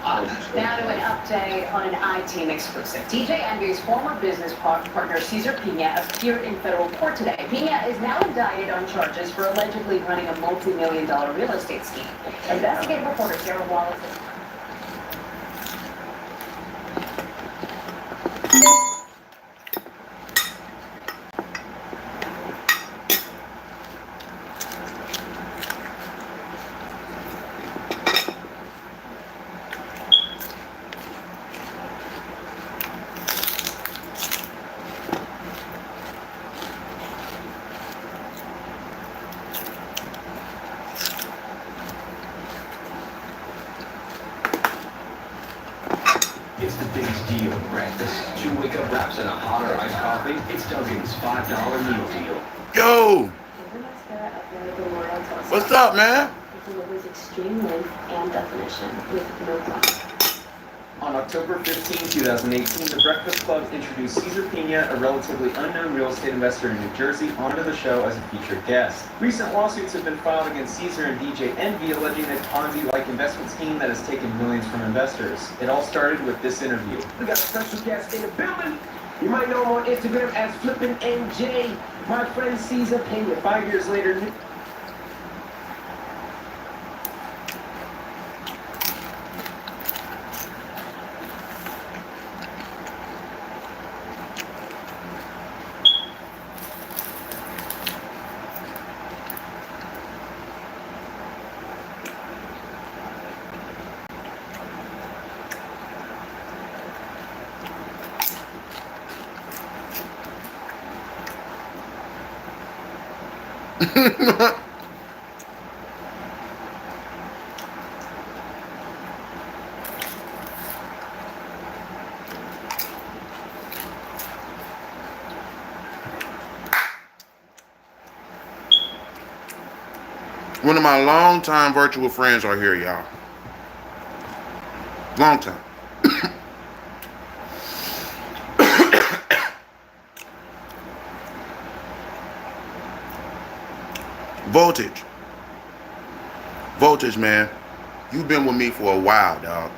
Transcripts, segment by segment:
Now to an update on an I-Team exclusive. DJ Envy's former business partner, Cesar Pina, appeared in federal court today. Pina is now indicted on charges for allegedly running a multi-million-dollar real estate scheme. Investigative reporter Sarah Wallace. It's the biggest deal at breakfast. 2 wake-up wraps and a hot or iced coffee. It's Dunkin's $5 meal deal. Yo! What's up, man? It delivers extreme length and definition with no fluff. On October 15, 2018, the Breakfast Club introduced Cesar Pina, a relatively unknown real estate investor in New Jersey, onto the show as a featured guest. Recent lawsuits have been filed against Cesar and DJ Envy, alleging a Ponzi-like investment scheme that has taken millions from investors. It all started with this interview. We got a special guest in the building. You might know him on Instagram as Flippin' NJ. My friend Cesar Pina. 5 years later, One of my longtime virtual friends are here, y'all. Long time. Voltage. Voltage, man. You've been with me for a while, dog.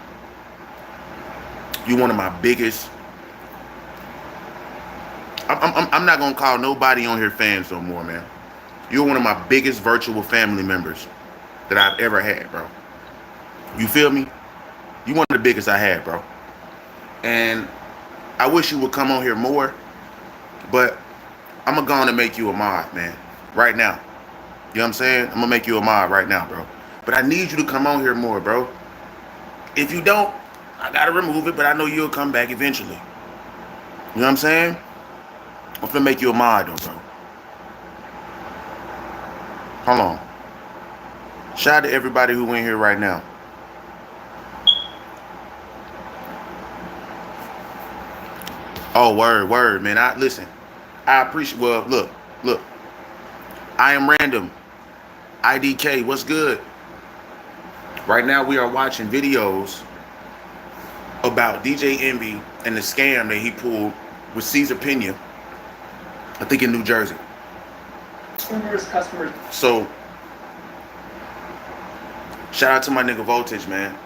You're one of my biggest. I'm not gonna call nobody on here fans no more, man. You're one of my biggest virtual family members that I've ever had, bro. You feel me? You one of the biggest I had, bro. And I wish you would come on here more, but I'm gonna go on and make you a mod, man. Right now. You know what I'm saying? I'm gonna make you a mod right now, bro. But I need you to come on here more, bro. If you don't, I gotta remove it, but I know you'll come back eventually. You know what I'm saying? I'm gonna make you a mod though, bro. Hold on. Shout out to everybody who in here right now. Oh, word, man. Listen. I appreciate. Well, look. I am random. IDK, what's good? Right now we are watching videos about DJ Envy and the scam that he pulled with Cesar Pina, I think in New Jersey. numerous customers. So, shout out to my nigga Voltage, man.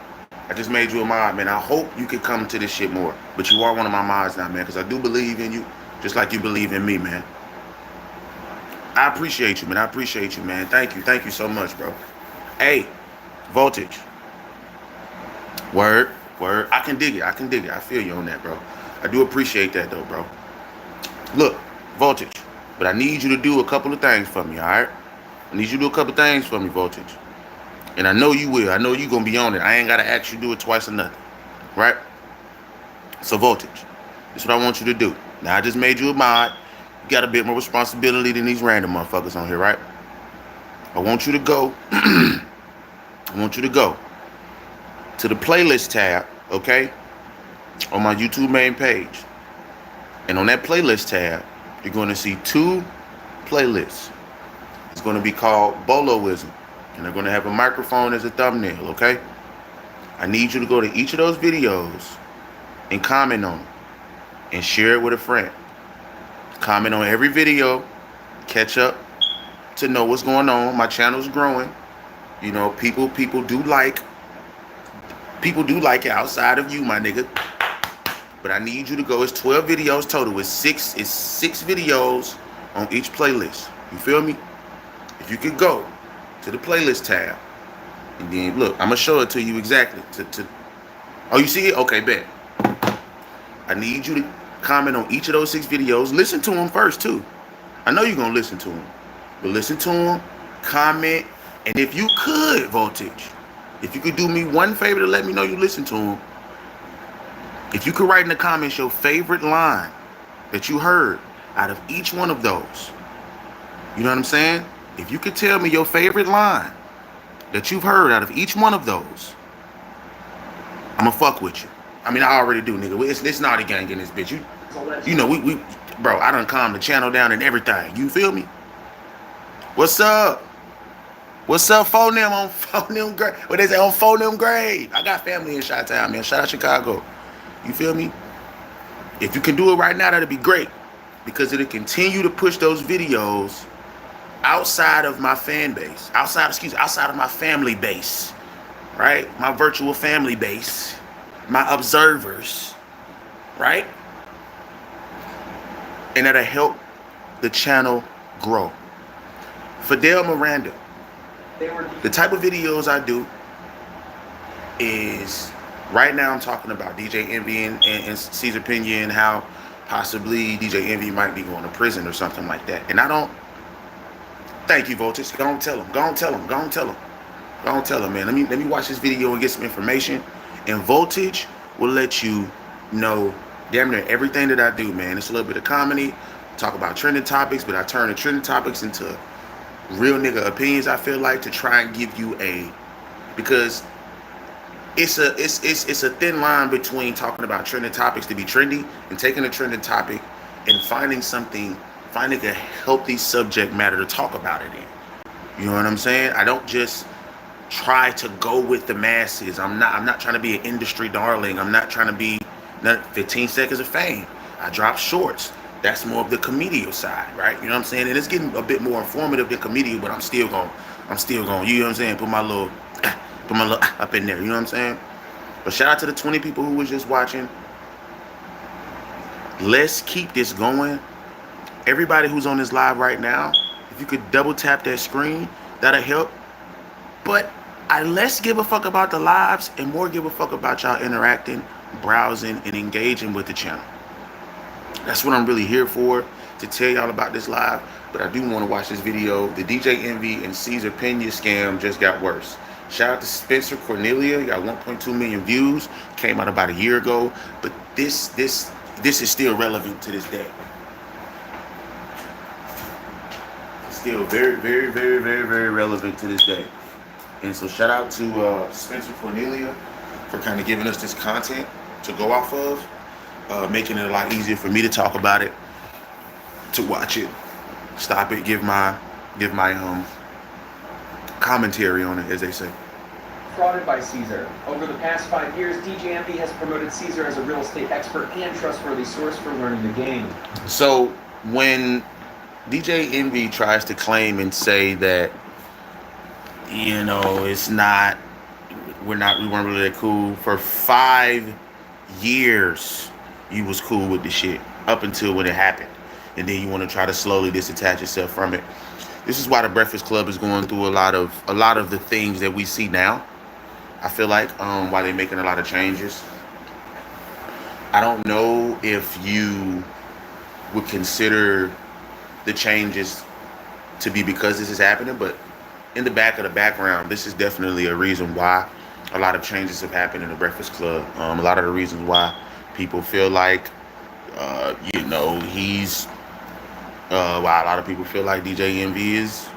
I just made you a mod, man. I hope you can come to this shit more. But you are one of my mods now, man, because I do believe in you, just like you believe in me, man. I appreciate you, man. I appreciate you, man. Thank you. Thank you so much, bro. Hey, Voltage. Word. I can dig it. I feel you on that, bro. I do appreciate that, though, bro. Look, Voltage. But I need you to do a couple of things for me, all right? I need you to do a couple of things for me, Voltage. And I know you will. I know you're going to be on it. I ain't got to ask you to do it twice or nothing. Right? So, Voltage, this is what I want you to do. Now, I just made you a mod. You got a bit more responsibility than these random motherfuckers on here, right? I want you to go. I want you to go to the playlist tab, okay? On my YouTube main page. And on that playlist tab, you're going to see two playlists. It's going to be called Boloism. And they're going to have a microphone as a thumbnail, okay? I need you to go to each of those videos and comment on them. And share it with a friend. Comment on every video. Catch up to know what's going on. My channel's growing. You know, people do like People do like it outside of you, my nigga. But I need you to go. It's 12 videos total. It's six videos on each playlist. You feel me? If you could go to the playlist tab, and then look, I'm gonna show it to you exactly. Oh, you see it? Okay, bet. I need you to comment on each of those 6 videos. Listen to them first too. I know you're gonna listen to them, but listen to them, comment, and if you could, Voltage, if you could do me one favor to let me know you listen to them. If you could write in the comments your favorite line that you heard out of each one of those. You know what I'm saying? If you could tell me your favorite line that you've heard out of each one of those, I'ma fuck with you. I mean, I already do, nigga. It's not a gang in this bitch. You know, we bro, I done calmed the channel down and everything. You feel me? What's up? What's up, Phonem on Phonem Grave? What they say on Phonem Grave? I got family in Chi-Town, man. Shout out Chicago. You feel me? If you can do it right now, that'd be great. Because it'll continue to push those videos outside of my fan base. Outside of my family base. Right? My virtual family base. My observers. Right? And that'll help the channel grow. Fidel Miranda. The type of videos I do is, right now I'm talking about DJ Envy and Caesar Pena and how possibly DJ Envy might be going to prison or something like that. And I don't, thank you, Voltage. Go on tell him. Go on tell him. Go on tell him. Go on tell him, man. Let me watch this video and get some information. And Voltage will let you know damn near everything that I do, man. It's a little bit of comedy, talk about trending topics, but I turn the trending topics into real nigga opinions, I feel like, to try and give you because it's a thin line between talking about trending topics to be trendy and taking a trending topic and finding a healthy subject matter to talk about it in. You know what I'm saying? I don't just try to go with the masses. I'm not trying to be an industry darling. I'm not trying to be 15 seconds of fame. I drop shorts. That's more of the comedial side, right? You know what I'm saying? And it's getting a bit more informative than comedial, but I'm still going, you know what I'm saying? Put my little up in there, you know what I'm saying? But shout out to the 20 people who was just watching. Let's keep this going. Everybody who's on this live right now, if you could double tap that screen, that'll help. But I less give a fuck about the lives and more give a fuck about y'all interacting, browsing, and engaging with the channel. That's what I'm really here for, to tell y'all about this live. But I do want to watch this video. The DJ Envy and Caesar Pena scam just got worse. Shout out to Spencer Cornelia. Got 1.2 million views. Came out about a year ago. But this is still relevant to this day. It's still very, very, very, very, very relevant to this day. And so shout out to Spencer Cornelia for kind of giving us this content to go off of, making it a lot easier for me to talk about it, to watch it, stop it, give my commentary on it, as they say. Frauded by Caesar. Over the past 5 years, DJ Envy has promoted Caesar as a real estate expert and trustworthy source for learning the game. So when DJ Envy tries to claim and say that, you know, we weren't really that cool, for 5 years you was cool with the shit up until when it happened, and then you want to try to slowly disattach yourself from it. This is why the Breakfast Club is going through a lot of the things that we see now. I feel like why they're making a lot of changes. I don't know if you would consider the changes to be because this is happening, but in the background, this is definitely a reason why a lot of changes have happened in the Breakfast Club. A lot of the reasons why people feel like, you know, why a lot of people feel like DJ Envy is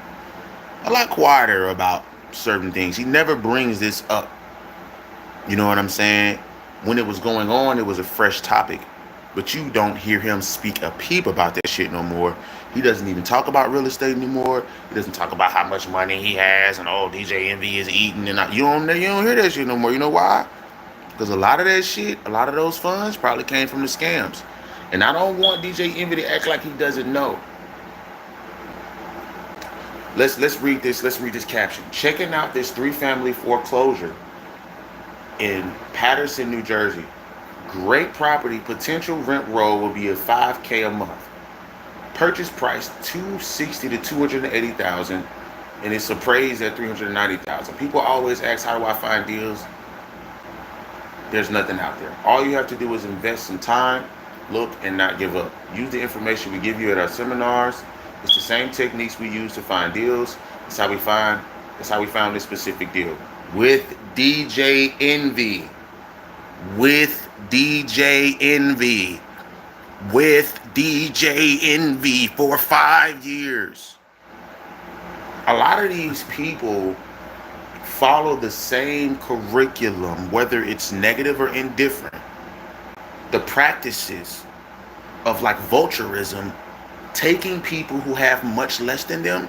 a lot quieter about certain things. He never brings this up. You know what I'm saying? When it was going on, it was a fresh topic. But you don't hear him speak a peep about that shit no more. He doesn't even talk about real estate anymore. He doesn't talk about how much money he has and DJ Envy is eating, and you don't hear that shit no more. You know why? Because a lot of that shit, a lot of those funds probably came from the scams. And I don't want DJ Envy to act like he doesn't know. Let's read this. Let's read this caption. Checking out this 3-family foreclosure in Patterson, New Jersey. Great property. Potential rent roll will be at $5K a month. Purchase price $260,000 to $280,000, and it's appraised at $390,000. People always ask, how do I find deals? There's nothing out there. All you have to do is invest some time, look, and not give up. Use the information we give you at our seminars. It's the same techniques we use to find deals. That's how we found this specific deal with DJ Envy. With DJ Envy. With DJ Envy for 5 years. A lot of these people follow the same curriculum, whether it's negative or indifferent. The practices of like vulturism, taking people who have much less than them,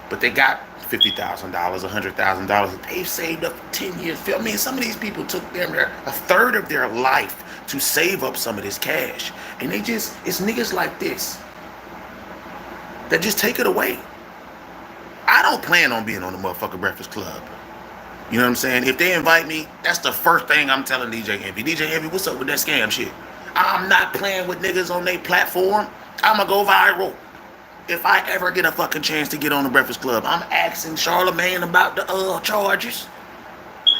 but they got $50,000, $100,000 they've saved up for 10 years. I mean, some of these people took a third of their life to save up some of this cash. And it's niggas like this that just take it away. I don't plan on being on the motherfucking Breakfast Club. You know what I'm saying? If they invite me, that's the first thing I'm telling DJ Envy. DJ Envy, what's up with that scam shit? I'm not playing with niggas on their platform. I'ma go viral. If I ever get a fucking chance to get on the Breakfast Club, I'm asking Charlamagne about the charges.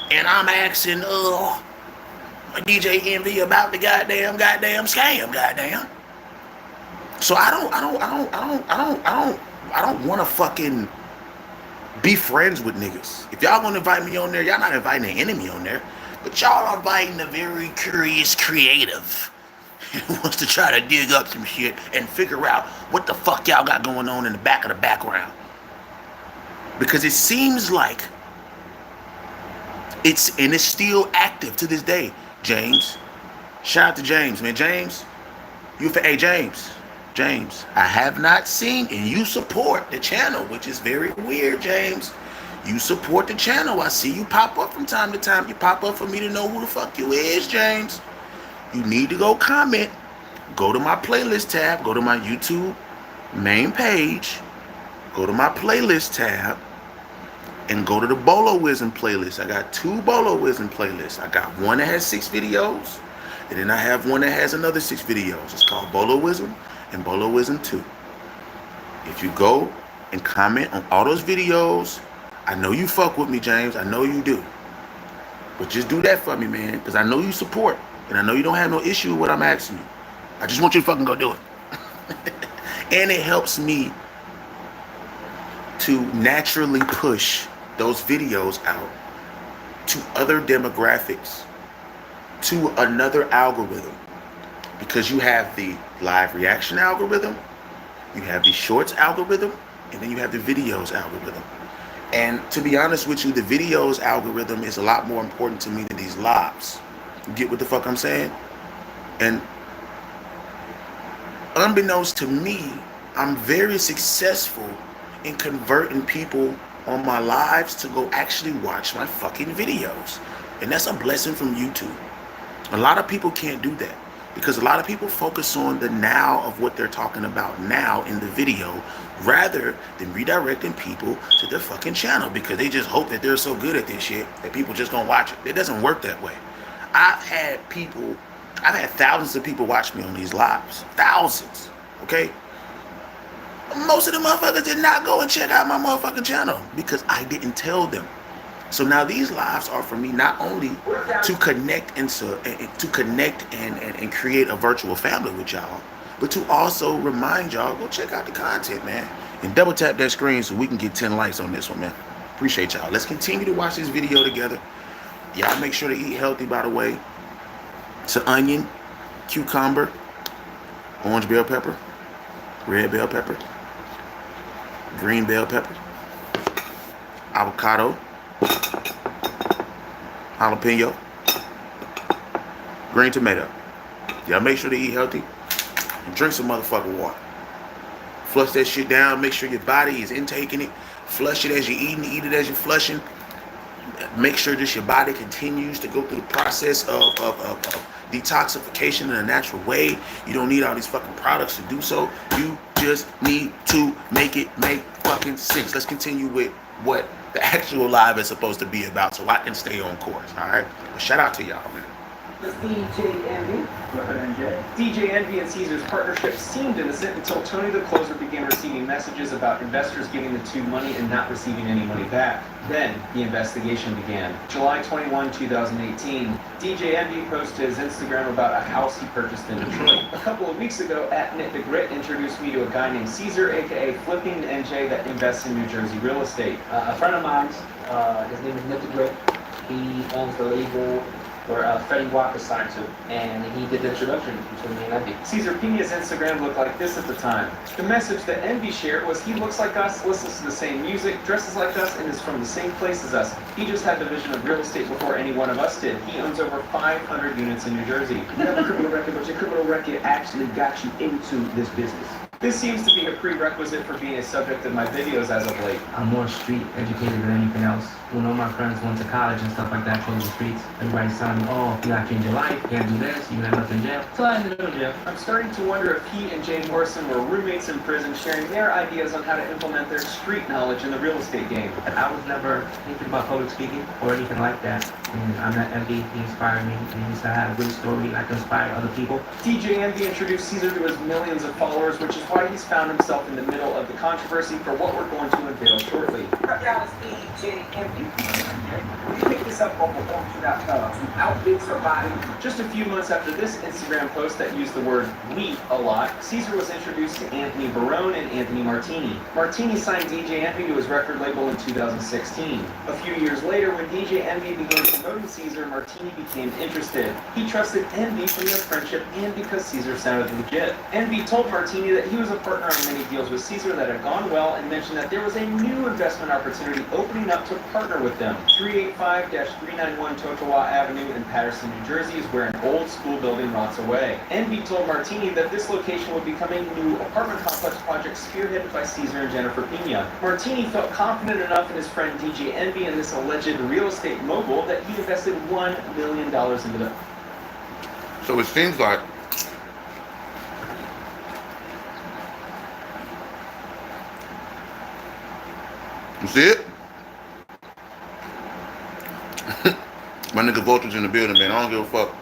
And I'm asking DJ Envy about the goddamn scam, goddamn. So I don't want to fucking be friends with niggas. If y'all gonna invite me on there, y'all not inviting an enemy on there, but y'all are inviting a very curious creative who wants to try to dig up some shit and figure out what the fuck y'all got going on in the back of the background. Because it seems like it's still active to this day. James, shout out to James, man. James, hey James, I have not seen, and you support the channel, which is very weird, James. You support the channel. I see you pop up from time to time. You pop up for me to know who the fuck you is, James. You need to go comment. Go to my playlist tab. Go to my YouTube main page. Go to my playlist tab. And go to the Bolowism playlist. I got 2 Bolowism playlists. I got one that has 6 videos. And then I have one that has another 6 videos. It's called Bolowism and Bolowism 2. If you go and comment on all those videos, I know you fuck with me, James. I know you do. But just do that for me, man. Because I know you support. And I know you don't have no issue with what I'm asking you. I just want you to fucking go do it. And it helps me to naturally push those videos out to other demographics, to another algorithm. Because you have the live reaction algorithm, you have the shorts algorithm, and then you have the videos algorithm. And to be honest with you, the videos algorithm is a lot more important to me than these lives. You get what the fuck I'm saying? And unbeknownst to me, I'm very successful in converting people on my lives to go actually watch my fucking videos. And that's a blessing from YouTube. A lot of people can't do that because a lot of people focus on the now of what they're talking about now in the video rather than redirecting people to their fucking channel because they just hope that they're so good at this shit that people just gonna watch it. It doesn't work that way. I've had thousands of people watch me on these lives. Thousands, okay? Most of the motherfuckers did not go and check out my motherfucking channel because I didn't tell them. So now these lives are for me not only to connect and create a virtual family with y'all, but to also remind y'all, go check out the content, man. And double tap that screen so we can get 10 likes on this one, man. Appreciate y'all. Let's continue to watch this video together. Y'all make sure to eat healthy, by the way. It's an onion, cucumber, orange bell pepper, red bell pepper, green bell pepper, avocado, jalapeno, green tomato. Y'all make sure to eat healthy and drink some motherfucking water. Flush that shit down. Make sure your body is intaking it. Flush it as you're eating, eat it as you're flushing. Make sure that your body continues to go through the process of detoxification in a natural way. You don't need all these fucking products to do so. You just need to make it make fucking sense. Let's continue with what the actual live is supposed to be about, so I can stay on course. All right. But shout out to y'all, man. It's DJ Envy. DJ Envy and Caesar's partnership seemed innocent until Tony the Closer began receiving messages about investors giving the two money and not receiving any money back. Then the investigation began. July 21, 2018, DJ Envy posted his Instagram about a house he purchased in Detroit. A couple of weeks ago, @NitTheGrit introduced me to a guy named Caesar, aka Flipping NJ, that invests in New Jersey real estate. A friend of mine, his name is Nick the Grit. He owns the label where Freddie Walker signed to, and he did the introduction between me and Envy. Caesar Pina's Instagram looked like this at the time. The message that Envy shared was he looks like us, listens to the same music, dresses like us, and is from the same place as us. He just had the vision of real estate before any one of us did. He owns over 500 units in New Jersey. You have a criminal record, but your criminal record actually got you into this business. This seems to be a prerequisite for being a subject of my videos as of late. I'm more street educated than anything else. When all my friends went to college and stuff like that, chose the streets, everybody's telling me, oh, you gotta change your life, you can't do this, you can end up in jail. So I ended up in jail. I'm starting to wonder if he and Jay Morrison were roommates in prison, sharing their ideas on how to implement their street knowledge in the real estate game. I was never thinking about public speaking or anything like that. And I met Envy, he inspired me, and he said I had a great story, I can inspire other people. DJ Envy introduced Caesar to his millions of followers, which is why he's found himself in the middle of the controversy for what we're going to unveil shortly. Y'all, it's DJ Envy. You pick this up off of Outbid Somebody. Just a few months after this Instagram post that used the word "we" a lot, Caesar was introduced to Anthony Barone and Anthony Martini. Martini signed DJ Envy to his record label in 2016. A few years later, when DJ Envy began promoting Caesar, Martini became interested. He trusted Envy from their friendship and because Caesar sounded legit. Envy told Martini that he was a partner on many deals with Caesar that had gone well and mentioned that there was a new investment opportunity opening up to partner with them. 385-391 Totowa Avenue in Paterson, New Jersey is where an old school building rots away. Envy told Martini that this location would become a new apartment complex project spearheaded by Caesar and Jennifer Pina. Martini felt confident enough in his friend DJ Envy and this alleged real estate mogul that he invested $1 million into them. So it seems like you see it? My nigga Voltage in the building, man. I don't give a fuck.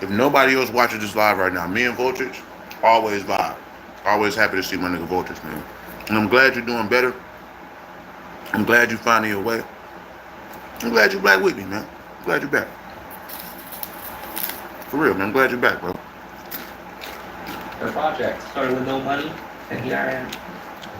If nobody else watches this live right now, me and Voltage, always live. Always happy to see my nigga Voltage, man. And I'm glad you're doing better. I'm glad you're finding your way. I'm glad you're back with me, man. I'm glad you're back. For real, man. I'm glad you're back, bro. The project started with no money, and here I am,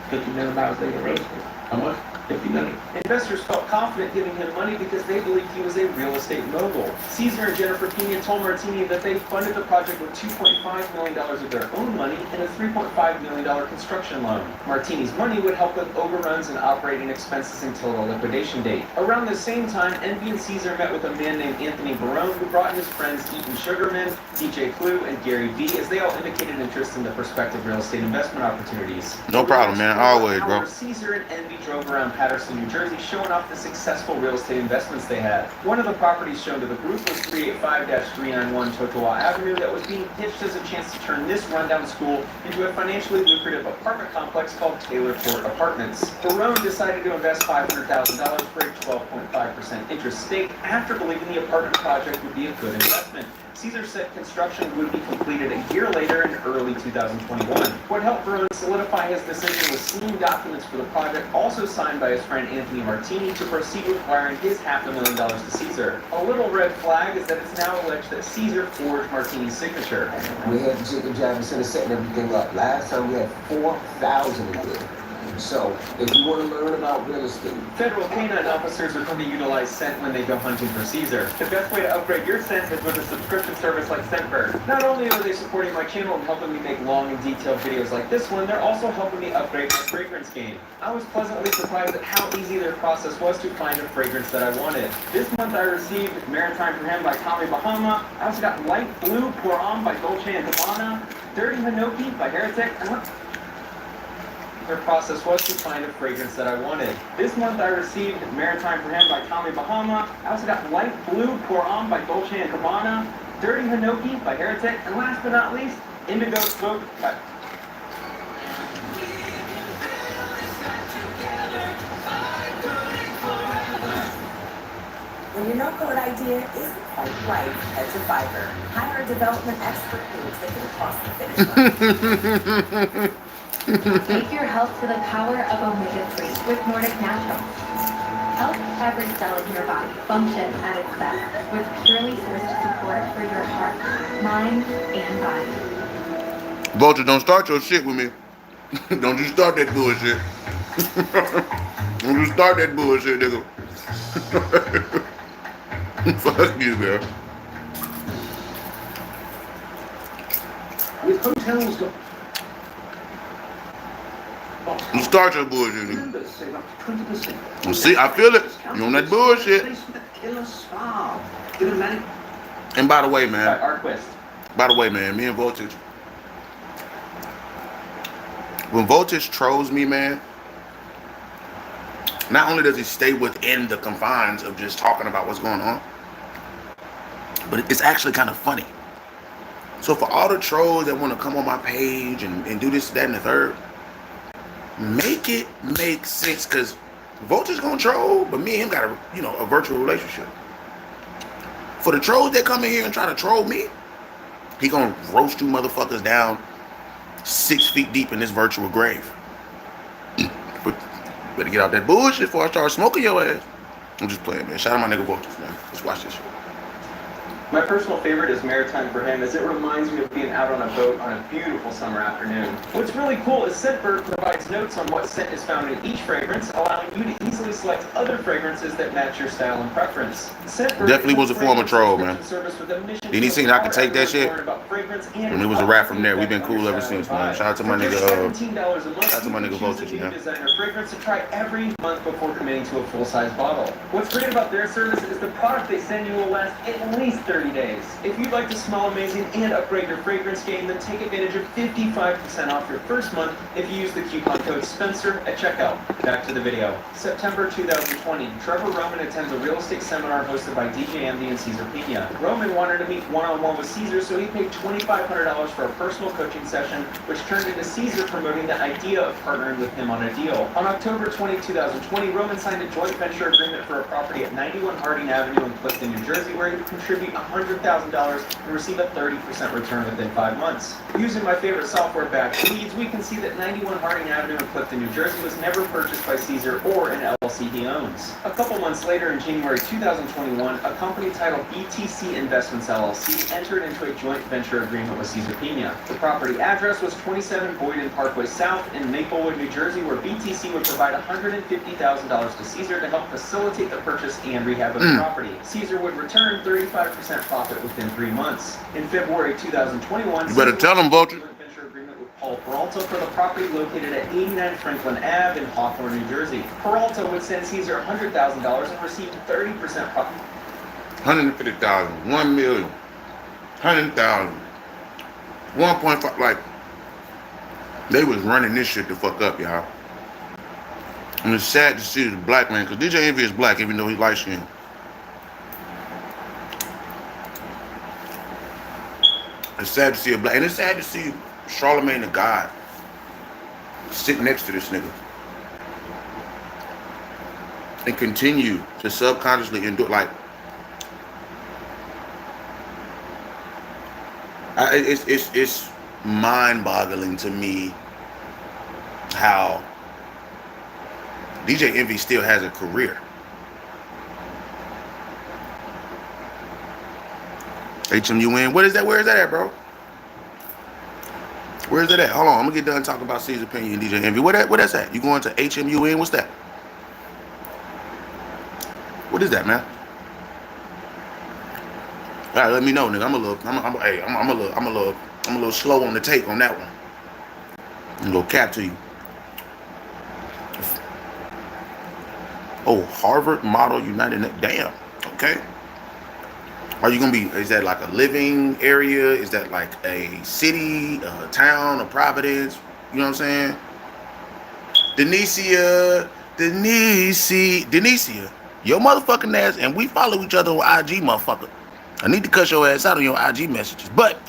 $50 million later real estate. How much? $50 million. Investors felt confident giving him money because they believed he was a real estate mogul. Caesar and Jennifer Pina told Martini that they funded the project with $2.5 million of their own money and a $3.5 million construction loan. Martini's money would help with overruns and operating expenses until the liquidation date. Around the same time, Envy and Caesar met with a man named Anthony Barone, who brought in his friends Eaton Sugarman, DJ Clue, and Gary Vee, as they all indicated interest in the prospective real estate investment opportunities. No problem, man. Always, bro. Caesar and Envy drove around Paterson, New Jersey, showing off the successful real estate investments they had. One of the properties shown to the group was 385-391 Totowa Avenue that was being pitched as a chance to turn this rundown school into a financially lucrative apartment complex called Taylor Court Apartments. Barone decided to invest $500,000 for a 12.5% interest stake after believing the apartment project would be a good investment. Caesar said construction would be completed a year later in early 2021. What helped Barone solidify his decision was seeing documents for the project also signed by his friend Anthony Martini to proceed with wiring his $500,000 to Caesar. A little red flag is that it's now alleged that Caesar forged Martini's signature. We had the chicken job instead of setting everything up. Last time we had 4,000 in here. So, if you want to learn about real estate, Federal canine officers are going to utilize Scent when they go hunting for Caesar. The best way to upgrade your scent is with a subscription service like Scentbird. Not only are they supporting my channel and helping me make long and detailed videos like this one, they're also helping me upgrade my fragrance game. I was pleasantly surprised at how easy their process was to find a fragrance that I wanted. This month I received Maritime for Him by Tommy Bahama. I also got Light Blue Pour On by Dolce & Gabbana, Dirty Hinoki by Heretic, and their process was to find a fragrance that I wanted. This month I received Maritime for Him by Tommy Bahama. I also got Light Blue Pour On by Dolce & Gabbana, Dirty Hinoki by Heretic, and last but not least, Indigo Smoke by... When your no-code idea isn't quite right, head to Fiverr. Hire a development expert who will take it across the finish line. Take your health to the power of omega-3 with Nordic Naturals. Help every cell in your body function at its best with purely sourced support for your heart, mind, and body. Vulture, don't start your shit with me. Don't you start that bullshit. Don't you start that bullshit, nigga. Fuck you, man. With hotels got You start your bullshit, nigga. members save up to 20%. You see, I feel it. You on that bullshit. Place with a killer spa. Get a manic. And by the way, By man. Arquist. Me and Voltage. When Voltage trolls me, man, not only does he stay within the confines of just talking about what's going on, but it's actually kind of funny. So for all the trolls that want to come on my page and do this, that, and the third, make it make sense, because Voltage gonna troll, but me and him got a virtual relationship. For the trolls that come in here and try to troll me, he gonna roast you motherfuckers down 6 feet deep in this virtual grave. Better get out that bullshit before I start smoking your ass. I'm just playing, man. Shout out my nigga Voltage, man. Let's watch this shit. My personal favorite is Maritime for him, as it reminds me of being out on a boat on a beautiful summer afternoon. What's really cool is Scentbird provides notes on what scent is found in each fragrance, allowing you to easily select other fragrances that match your style and preference. Scentbird Definitely was a former troll, man. Didn't he think I could take that shit? And it was a wrap from there. We've been cool ever since, man. Shout out to my nigga, shout out to my nigga Voltage, man. Designer fragrance to try every month before committing to a full-size bottle. What's great about their service is the product they send you will last at least 30 days. If you'd like to smell amazing and upgrade your fragrance game, then take advantage of 55% off your first month if you use the coupon code Spencer at checkout. Back to the video. September 2020, Trevor Roman attends a real estate seminar hosted by DJ Envy and Caesar Pina. Roman wanted to meet one-on-one with Caesar, so he paid $2,500 for a personal coaching session, which turned into Caesar promoting the idea of partnering with him on a deal. On October 20, 2020, Roman signed a joint venture agreement for a property at 91 Harding Avenue in Clifton, New Jersey, where he would contribute $100,000 and receive a 30% return within 5 months. Using my favorite software-backed leads, we can see that 91 Harding Avenue in Clifton, New Jersey was never purchased by Caesar or an LLC he owns. A couple months later, in January 2021, a company titled BTC Investments LLC entered into a joint venture agreement with Caesar Pina. The property address was 27 Boyden Parkway South in Maplewood, New Jersey, where BTC would provide $150,000 to Caesar to help facilitate the purchase and rehab of the property. Caesar would return 35% profit within 3 months. In February 2021, You better tell him, Voltage. joint venture agreement with Paul Peralta for the property located at 89 Franklin Ave in Hawthorne, New Jersey. Peralta would send Caesar $100,000 and receive 30% profit. 150,000, 1 million, 100,000, 1.5. Like, they was running this shit the fuck up, y'all. And it's sad to see the black man, because DJ Envy is black, even though he light skinned. It's sad to see a black, and it's sad to see Charlemagne the God sit next to this nigga and continue to subconsciously endure. Like, it's mind-boggling to me how DJ Envy still has a career. HMUN, what is that? Where is that at, bro? Where is that at? Hold on, I'm gonna get done talking about Caesar Pina and DJ Envy. Where that's at? You going to HMUN? What's that? What is that, man? All right, let me know, nigga. I'm a little slow on the take on that one. I'm gonna cap to you. Oh, Harvard Model United. Damn. Okay. Are you gonna be? Is that like a living area? Is that like a city, a town, a Providence? You know what I'm saying? Denicia, your motherfucking ass, and we follow each other on IG, motherfucker. I need to cut your ass out on your IG messages, but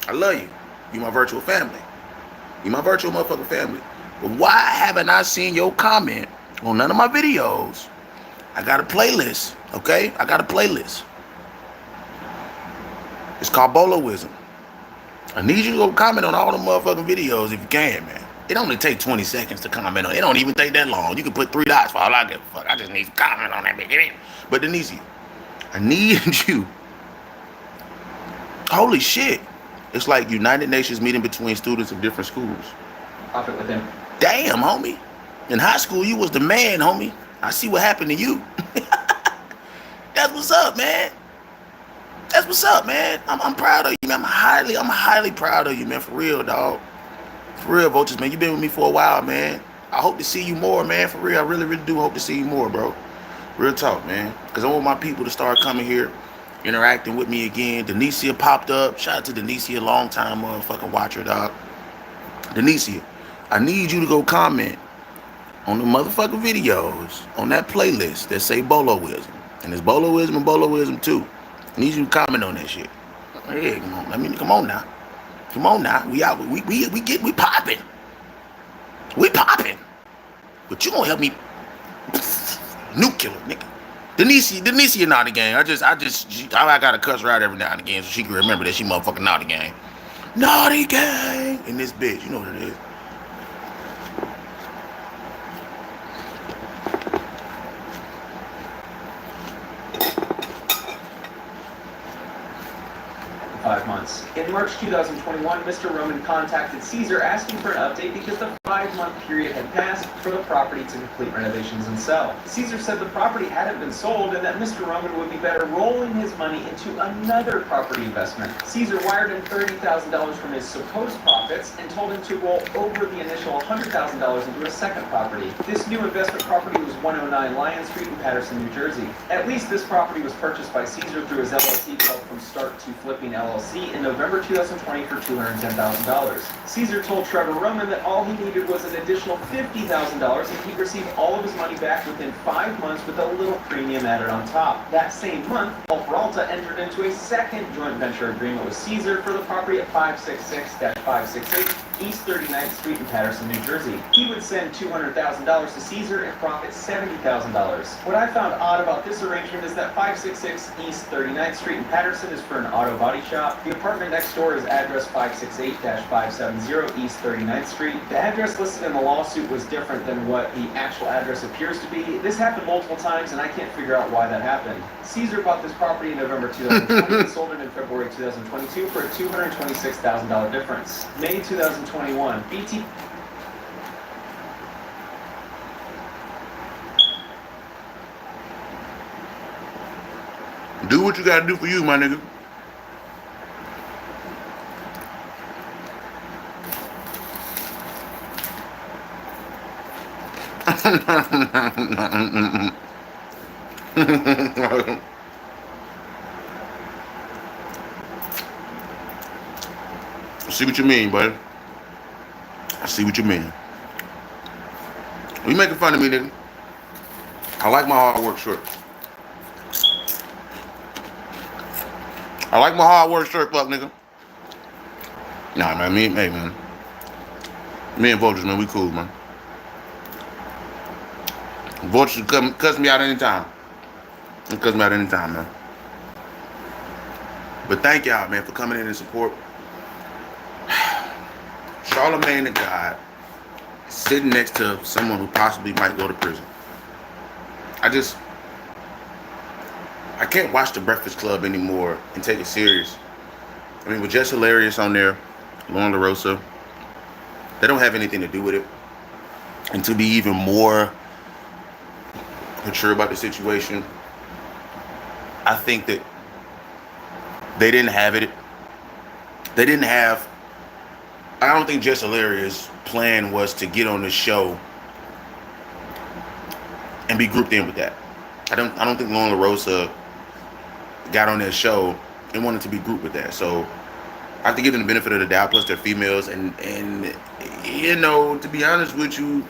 I love you. You my virtual family. You my virtual motherfucking family. But why haven't I seen your comment on none of my videos? I got a playlist Okay? I got a playlist. It's called Boloism. I need you to go comment on all the motherfucking videos if you can, man. It only take 20 seconds to comment on it. It don't even take that long. You can put 3 dots for all I give a fuck. I just need to comment on that bitch. But Denise, I need you. Holy shit. It's like United Nations meeting between students of different schools. Profit with him. Damn, homie. In high school, you was the man, homie. I see what happened to you. That's what's up, man. That's what's up, man. I'm proud of you, man. I'm highly proud of you, man. For real, dog. For real, Vultures, man. You've been with me for a while, man. I hope to see you more, man. For real, I really, really do hope to see you more, bro. Real talk, man. Because I want my people to start coming here, interacting with me again. Denicia popped up. Shout out to Denicia, long time motherfucking watcher, dog. Denicia, I need you to go comment on the motherfucking videos on that playlist that say Boloism. And it's Boloism and Boloism too. I need you to comment on that shit. Hey, come on. I mean, come on now. Come on now. We out. We popping. We popping. But you gonna help me nuclear, nigga. Denicia naughty gang. I gotta cuss her out every now and again so she can remember that she motherfucking naughty gang. Naughty gang in this bitch. You know what it is. 5 months. In March 2021, Mr. Roman contacted Caesar asking for an update because the 5-month period had passed for the property to complete renovations and sell. Caesar said the property hadn't been sold and that Mr. Roman would be better rolling his money into another property investment. Caesar wired him $30,000 from his supposed profits and told him to roll over the initial $100,000 into a second property. This new investment property was 109 Lion Street in Patterson, New Jersey. At least this property was purchased by Caesar through his LLC called From Start to Flipping LLC in November 2020 for $210,000. Caesar told Trevor Roman that all he needed was an additional $50,000 and he'd receive all of his money back within 5 months with a little premium added on top. That same month, Paul Peralta entered into a second joint venture agreement with Caesar for the property at 566-568 East 39th Street in Patterson, New Jersey. He would send $200,000 to Caesar and profit $70,000. What I found odd about this arrangement is that 566 East 39th Street in Patterson is for an auto body shop. The apartment next door is address 568-570 East 39th Street. The address listed in the lawsuit was different than what the actual address appears to be. This happened multiple times and I can't figure out why that happened. Caesar bought this property in November 2020 and sold it in February 2022 for a $226,000 difference. May 2021, BT... Do what you gotta do for you, my nigga. I see what you mean, buddy. I see what you mean. You making fun of me, nigga? I like my hard work shirt. I like my hard work shirt, fuck nigga. Nah, man, me and Vultures, man, we cool, man. Vultures cuss me out anytime. Cuss me out anytime, man. But thank y'all, man, for coming in and support. Charlamagne the God sitting next to someone who possibly might go to prison. I can't watch The Breakfast Club anymore and take it serious. I mean, with Jess Hilarious on there, Lauren LaRosa, they don't have anything to do with it. And to be even more mature about the situation, I think that they didn't have it. They didn't have, I don't think Jess Hilarious' plan was to get on the show and be grouped in with that. I don't think Lauren LaRosa got on that show and wanted to be grouped with that. So I have to give them the benefit of the doubt, plus they're females, and you know, to be honest with you,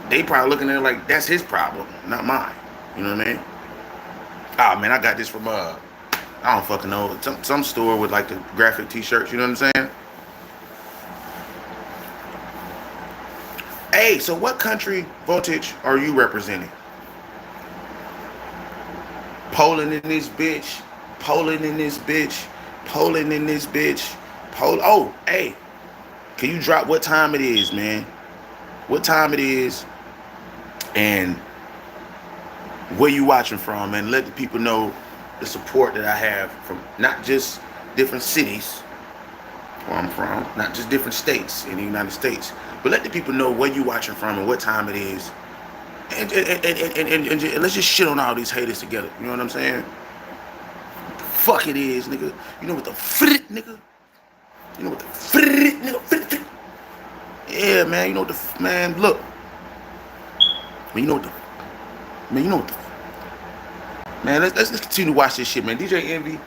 they probably looking at it like that's his problem, not mine. You know what I mean? Oh man, I got this from I don't fucking know, some store with like the graphic t-shirts, you know what I'm saying? Hey, so what country, Voltage, are you representing? Poland in this bitch. Poland in this bitch. Poland in this bitch. Oh, hey. Can you drop what time it is, man? What time it is and where you watching from, and let the people know the support that I have from not just different cities where I'm from, not just different states in the United States, but let the people know where you watching from and what time it is. And let's just shit on all these haters together. You know what I'm saying? Fuck it is, nigga. You know what the frit, nigga? You know what the frit, nigga? Frit. Yeah, man. You know what the man? Look, man. You know what the man? You know what the man? Let's continue to watch this shit, man. DJ Envy.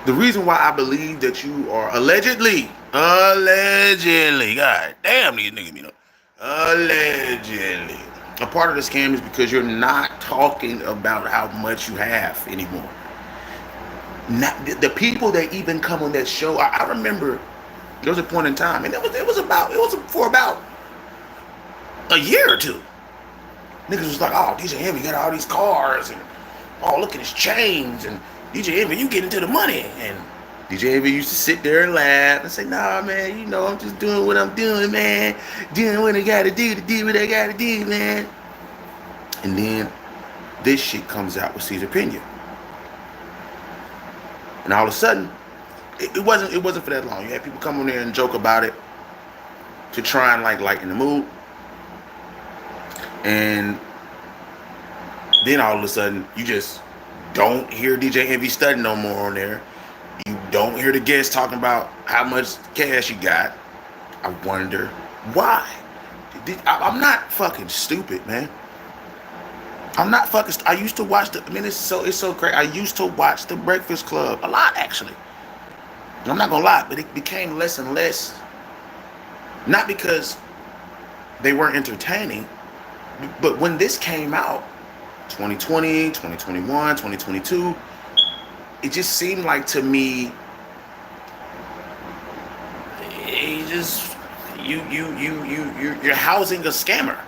The reason why I believe that you are allegedly, god damn these niggas, you know, allegedly a part of the scam is because you're not talking about how much you have anymore. Not the people that even come on that show. I remember there was a point in time, and it was for about a year or two. Niggas was like, oh, DJ Envy got all these cars, and oh, look at his chains, and DJ Envy, you get into the money. And DJ Envy used to sit there and laugh and say, nah, man, you know, I'm just doing what I'm doing, man. Doing what I gotta do to do what I gotta do, man. And then this shit comes out with Caesar Pena. And all of a sudden, it wasn't for that long. You had people come on there and joke about it to try and like lighten the mood. And then all of a sudden, you just don't hear DJ Envy studying no more on there. You don't hear the guests talking about how much cash you got. I wonder why. I'm not fucking stupid, man. I'm not fucking. I used to watch it's so crazy. I used to watch The Breakfast Club a lot, actually. And I'm not gonna lie, but it became less and less. Not because they weren't entertaining, but when this came out, 2020, 2021, 2022, it just seemed like to me, you're housing a scammer.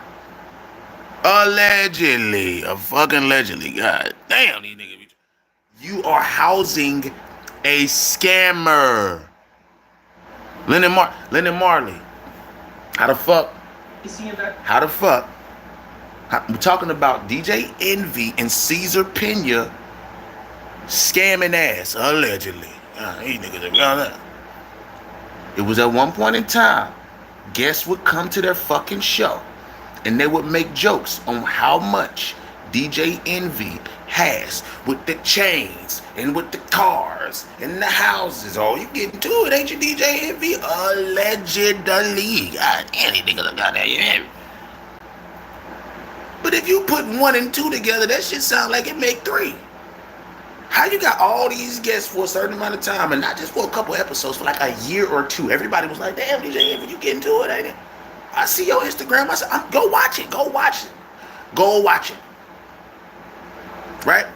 Allegedly, God damn these niggas. You are housing a scammer. Lennon Marley. How the fuck? We're talking about DJ Envy and Caesar Pena scamming ass, allegedly. These niggas have gone up. It was at one point in time, guests would come to their fucking show and they would make jokes on how much DJ Envy has with the chains and with the cars and the houses. Oh, you getting to it, ain't you, DJ Envy? Allegedly. God damn, these niggas have got that, you hear me? But if you put 1 and 2 together, that shit sound like it make 3. How you got all these guests for a certain amount of time, and not just for a couple episodes, for like a year or 2? Everybody was like, damn, DJ Envy, you getting to it, ain't it? I see your Instagram. I said, go watch it. Right?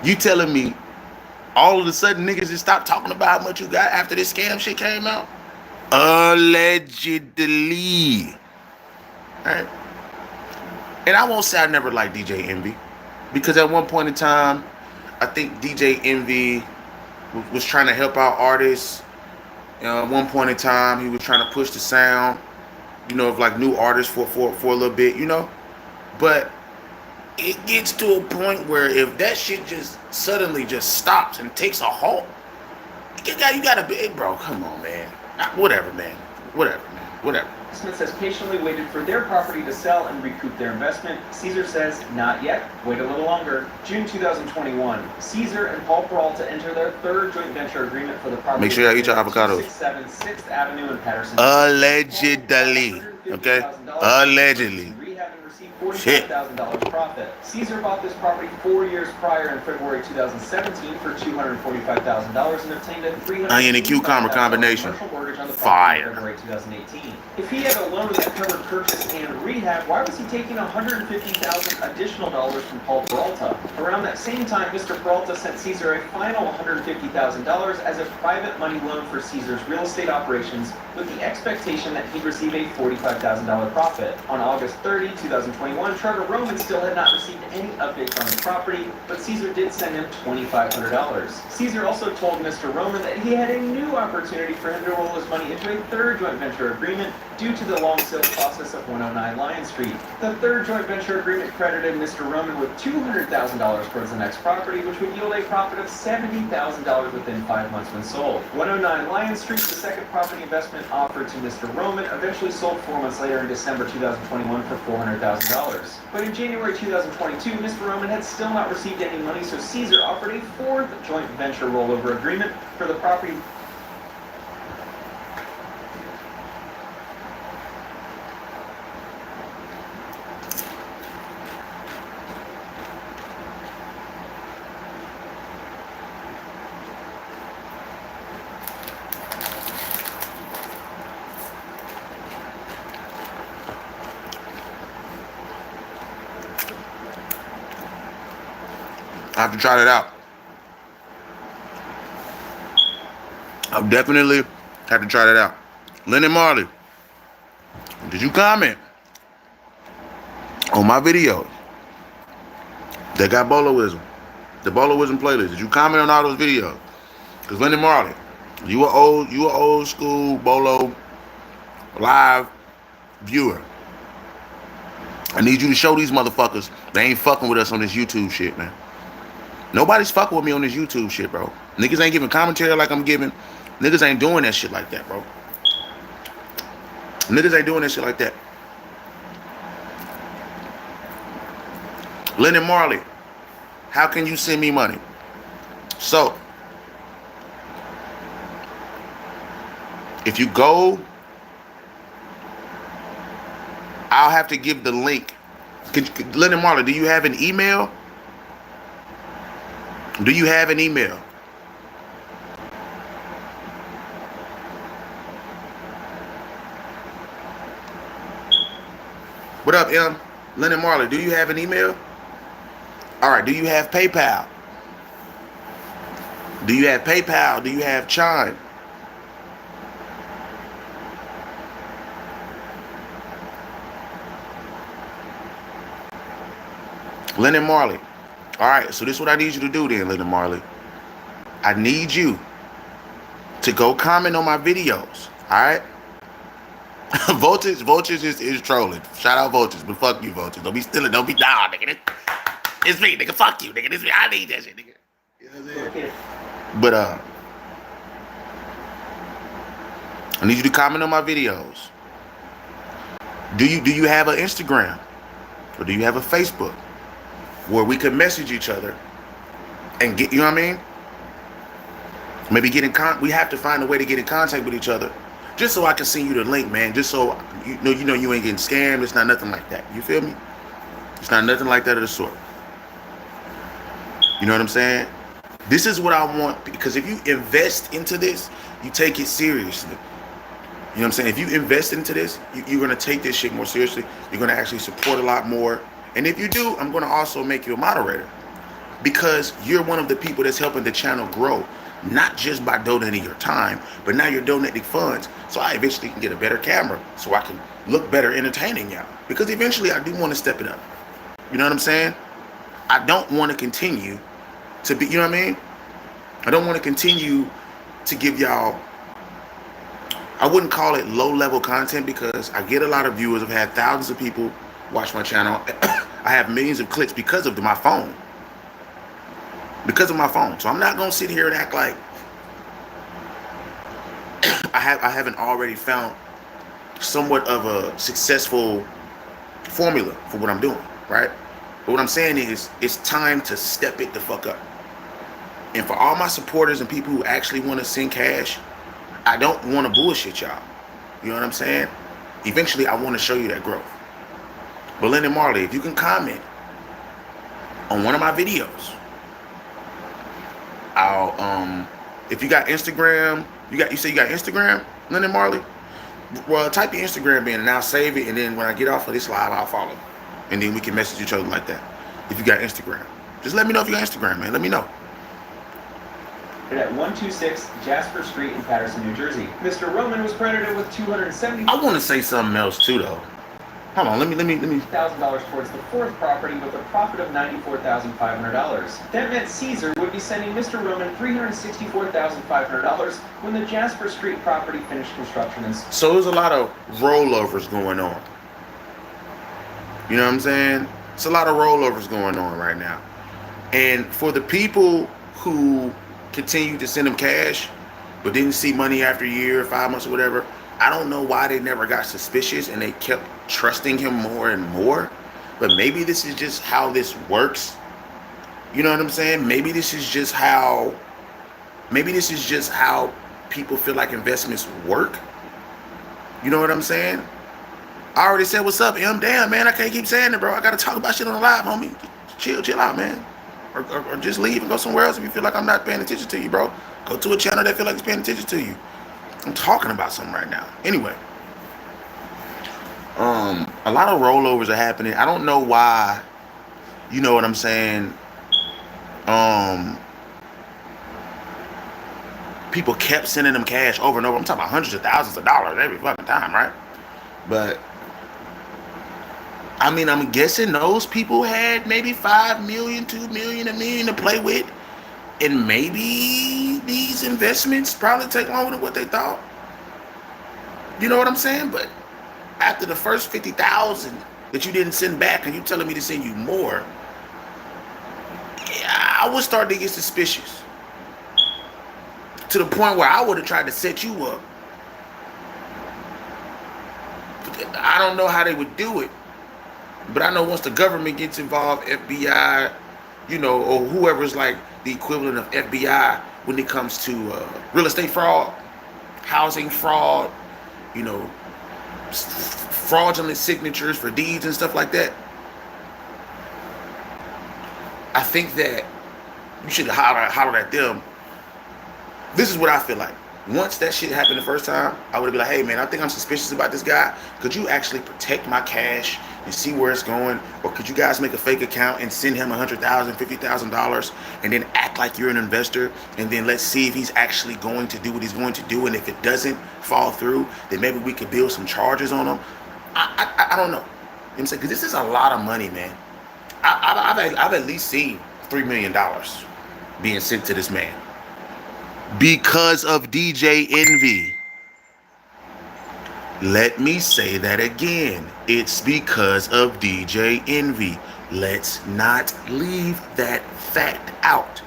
You telling me all of a sudden niggas just stopped talking about how much you got after this scam shit came out? Allegedly. Right? And I won't say I never liked DJ Envy, because at one point in time, I think DJ Envy was trying to help out artists. At one point in time, he was trying to push the sound, of like new artists for a little bit, But it gets to a point where if that shit just suddenly just stops and takes a halt, you gotta be, bro, come on, man. Whatever. Smith has patiently waited for their property to sell and recoup their investment. Caesar says, not yet. Wait a little longer. June 2021, Caesar and Paul Peralta enter their third joint venture agreement for the property. Make sure you eat your avocados. 267 6th Avenue in Patterson. Allegedly. Okay? Allegedly. Rehab and received $45,000 profit. Caesar bought this property 4 years prior in February 2017 for $245,000 and obtained a $300,000 onion and cucumber combination. commercial mortgage on the property Fire. in February 2018. If he had a loan that covered purchase and rehab, why was he taking $150,000 additional dollars from Paul Peralta? Around that same time, Mr. Peralta sent Caesar a final $150,000 as a private money loan for Caesar's real estate operations, with the expectation that he'd receive a $45,000 profit. On August 30, 2021, Trevor Roman still had not received any updates on the property, but Caesar did send him $2,500. Caesar also told Mr. Roman that he had a new opportunity for him to roll his money into a third joint venture agreement due to the long sales process of 109 Lion Street. The third joint venture agreement credited Mr. Roman with $200,000 towards the next property, which would yield a profit of $70,000 within 5 months when sold. 109 Lion Street, the second property investment offered to Mr. Roman, eventually sold 4 months later in December 2021 for $400,000. But in January 2022, Mr. Roman had still not received any money, so Caesar offered a fourth joint venture rollover agreement for the property. I have to try that out. I'll definitely have to try that out. Lennon Marley, did you comment on my videos that got Boloism? The Boloism playlist. Did you comment on all those videos? Because Lennon Marley, you a old school Bolo live viewer. I need you to show these motherfuckers they ain't fucking with us on this YouTube shit, man. Nobody's fucking with me on this YouTube shit, bro. Niggas ain't giving commentary like I'm giving. Niggas ain't doing that shit like that, bro. Niggas ain't doing that shit like that. Lennon Marley, how can you send me money? So, if you go, I'll have to give the link. Lennon Marley, do you have an email? Do you have an email? What up, M? Lennon Marley, do you have an email? All right, do you have PayPal? Do you have PayPal? Do you have Chime? Lennon Marley. All right, so this is what I need you to do then, Lennon Marley. I need you to go comment on my videos, all right? Voltage is trolling. Shout out Voltage, but fuck you, Voltage. Don't be stealing, don't be down, nigga. It's me, nigga. Fuck you, nigga. This me. I need that shit, nigga. You know what I'm saying? But I need you to comment on my videos. Do you have an Instagram? Or do you have a Facebook where we could message each other and get, you know what I mean? Maybe get in we have to find a way to get in contact with each other, just so I can send you the link, man. Just so you know you ain't getting scammed. It's not nothing like that. You feel me? It's not nothing like that of the sort. You know what I'm saying? This is what I want, because if you invest into this, you take it seriously. You know what I'm saying? If you invest into this, you're going to take this shit more seriously. You're going to actually support a lot more. And if you do, I'm going to also make you a moderator, because you're one of the people that's helping the channel grow, not just by donating your time, but now you're donating funds. So I eventually can get a better camera so I can look better entertaining y'all, because eventually I do want to step it up. You know what I'm saying? I don't want to continue to be, you know what I mean? I don't want to continue to give y'all, I wouldn't call it low-level content, because I get a lot of viewers. I've had thousands of people watch my channel. I have millions of clicks because of my phone. Because of my phone. So I'm not going to sit here and act like I haven't already found somewhat of a successful formula for what I'm doing, right? But what I'm saying is, it's time to step it the fuck up. And for all my supporters and people who actually want to send cash, I don't want to bullshit y'all. You know what I'm saying? Eventually, I want to show you that growth. But Lennon Marley, if you can comment on one of my videos, I'll if you got Instagram, you say you got Instagram, Lennon Marley? Well, type your Instagram in and I'll save it, and then when I get off of this live, I'll follow. And then we can message each other like that. If you got Instagram. Just let me know if you got Instagram, man. Let me know. At 126 Jasper Street in Patterson, New Jersey. Mr. Roman was credited with $270,000 I want to say something else too, though. Hold on, let me. towards the fourth property with a profit of $94,500. That meant Caesar would be sending Mr. Roman $364,500 when the Jasper Street property finished construction. So there's a lot of rollovers going on. You know what I'm saying? It's a lot of rollovers going on right now. And for the people who continue to send him cash, but didn't see money after a year, 5 months or whatever, I don't know why they never got suspicious and they kept trusting him more and more. But maybe this is just how this works. You know what I'm saying? Maybe this is just how people feel like investments work. You know what I'm saying? I already said what's up, M. Damn, man, I can't keep saying it, bro. I gotta talk about shit on the live, homie. Chill out, man. Or just leave and go somewhere else if you feel like I'm not paying attention to you, bro. Go to a channel that feel like it's paying attention to you. I'm talking about something right now. Anyway, a lot of rollovers are happening. I don't know why. You know what I'm saying? People kept sending them cash over and over. I'm talking about hundreds of thousands of dollars every fucking time, right? But I mean, I'm guessing those people had maybe 5 million, 2 million, $1 million to play with. And maybe these investments probably take longer than what they thought. You know what I'm saying? But after the first 50,000 that you didn't send back and you telling me to send you more, yeah, I would start to get suspicious. To the point where I would have tried to set you up. I don't know how they would do it. But I know once the government gets involved, FBI, you know, or whoever's like the equivalent of FBI when it comes to real estate fraud, housing fraud, you know, fraudulent signatures for deeds and stuff like that. I think that you should holler at them. This is what I feel like. Once that shit happened the first time, I would be like, hey man, I think I'm suspicious about this guy. Could you actually protect my cash and see where it's going? Or could you guys make a fake account and send him $100,000, $50,000 and then act like you're an investor? And then let's see if he's actually going to do what he's going to do. And if it doesn't fall through, then maybe we could build some charges on him. I don't know. You know what I'm saying? Because this is a lot of money, man. I've at least seen $3 million being sent to this man. Because of DJ Envy. Let me say that again. It's because of DJ Envy. Let's not leave that fact out.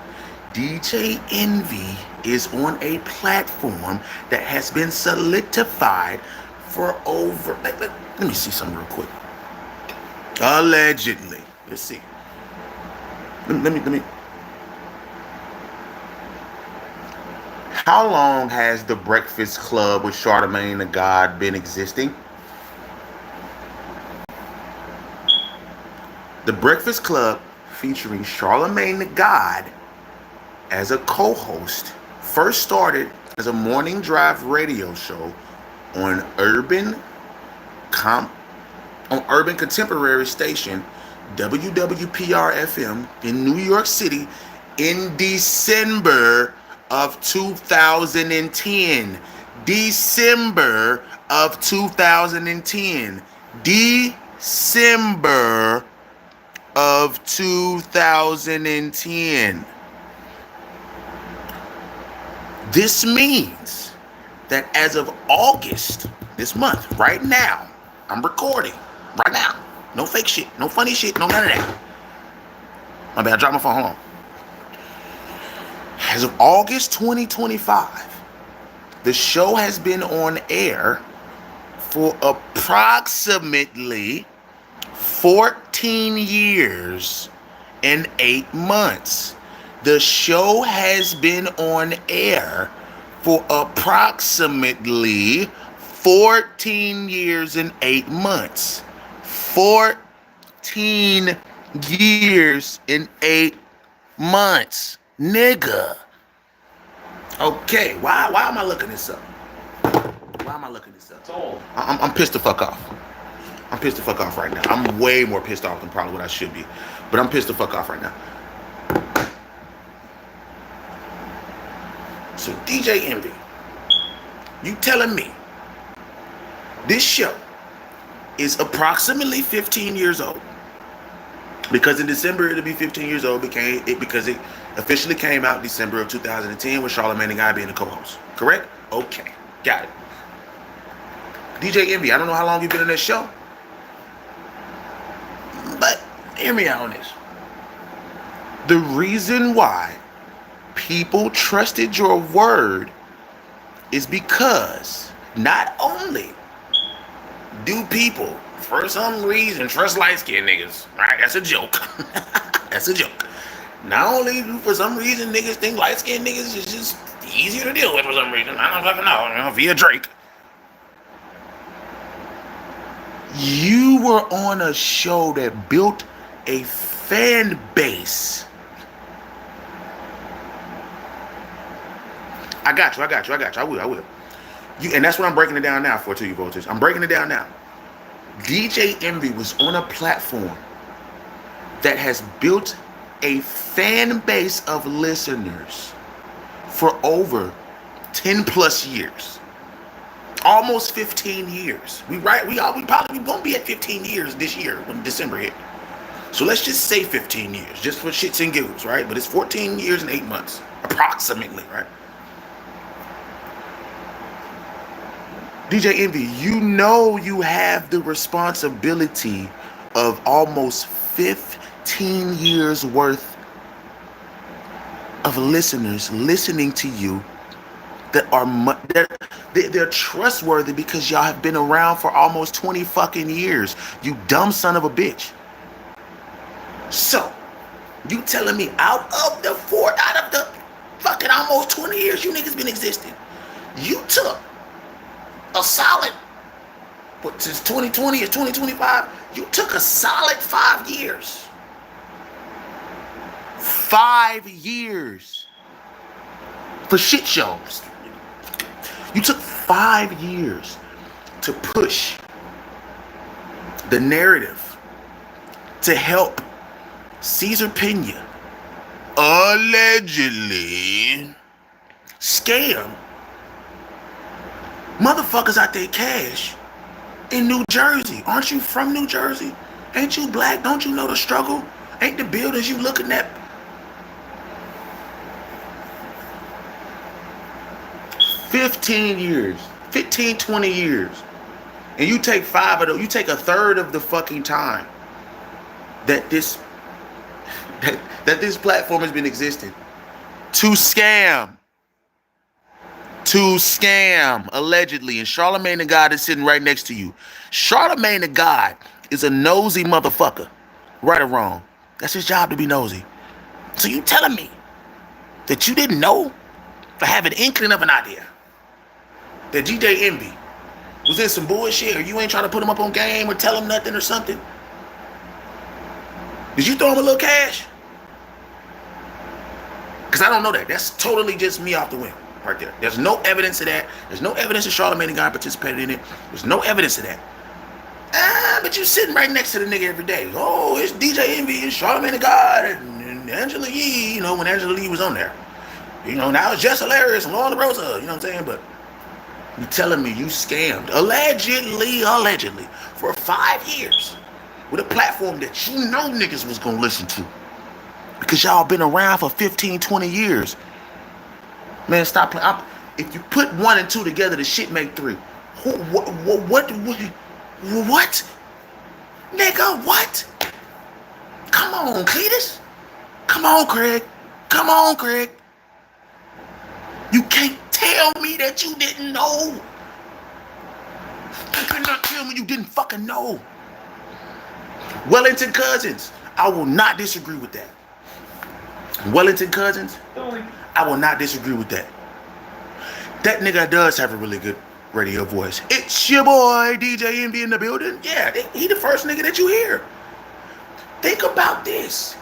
DJ Envy is on a platform that has been solidified for over... Let me see something real quick. Allegedly. Let's see. Let me... How long has the Breakfast Club with Charlamagne the God been existing? The Breakfast Club featuring Charlamagne the God as a co-host first started as a morning drive radio show on Urban Contemporary station WWPR-FM in New York City in December of 2010. December of 2010. December of 2010. This means that as of August, this month, right now, I'm recording, right now. No fake shit, no funny shit, no none of that. My bad, I dropped my phone, hold on. As of August 2025, the show has been on air for approximately 14 years and 8 months. The show has been on air for approximately 14 years and 8 months. 14 15 years and 8 months. Nigga. Okay, why am I looking this up? Why am I looking this up? Sold. I'm pissed the fuck off. I'm pissed the fuck off right now. I'm way more pissed off than probably what I should be. But I'm pissed the fuck off right now. So DJ Envy, you telling me this show is approximately 15 years old? Because in December it'll be 15 years old because it officially came out December of 2010 with Charlamagne the Guy being the co-host. Correct? Okay, got it. DJ Envy, I don't know how long you've been in this show, but hear me out on this. The reason why people trusted your word is because not only do people, for some reason, trust light-skinned niggas, right? That's a joke. That's a joke. Not only do, for some reason, niggas think light-skinned niggas is just easier to deal with for some reason. I don't fucking know, via Drake. You were on a show that built a fan base. I got you. I will. And that's what I'm breaking it down now for to you, Voltage. I'm breaking it down now. DJ Envy was on a platform that has built a fan base of listeners for over 10 plus years. Almost 15 years. We probably gonna be at 15 years this year when December hit. So let's just say 15 years, just for shits and giggles, right? But it's 14 years and 8 months, approximately, right? DJ Envy, you know you have the responsibility of almost 15 years worth of listeners listening to you that are they're trustworthy because y'all have been around for almost 20 fucking years. You dumb son of a bitch. So, you telling me out of the fucking almost 20 years you niggas been existing, you took a solid, since 2020 or 2025, you took a solid 5 years. 5 years for shit shows. You took 5 years to push the narrative to help Cesar Pena allegedly scam motherfuckers out there cash in New Jersey. Aren't you from New Jersey? Ain't you black? Don't you know the struggle? Ain't the buildings you looking at? 15 years, 15, 20 years. And you take 5 of those, you take a third of the fucking time that this platform has been existing to scam. Allegedly. And Charlamagne the God is sitting right next to you. Charlamagne the God is a nosy motherfucker. Right or wrong. That's his job to be nosy. So you telling me that you didn't know, for having an inkling of an idea, that DJ Envy was in some bullshit, or you ain't trying to put him up on game or tell him nothing or something? Did you throw him a little cash? Because I don't know that. That's totally just me off the whim right there. There's no evidence of that. There's no evidence that Charlamagne the God participated in it. There's no evidence of that. But you sitting right next to the nigga every day. Oh, it's DJ Envy, it's Charlamagne the God, and Angela Yee, when Angela Yee was on there. Now it's just hilarious and Lauren Rosa, you know what I'm saying? But you telling me you scammed, allegedly, for 5 years with a platform that you know niggas was gonna listen to. Because y'all been around for 15, 20 years. Man, stop playing. If you put 1 and 2 together, the shit make 3. What? Nigga, what? Come on, Cletus. Come on, Craig. You can't tell me that you didn't know. You cannot tell me you didn't fucking know. Wellington Cousins, I will not disagree with that. Wellington Cousins, I will not disagree with that. That nigga does have a really good radio voice. It's your boy, DJ Envy in the building. Yeah, he the first nigga that you hear. Think about this.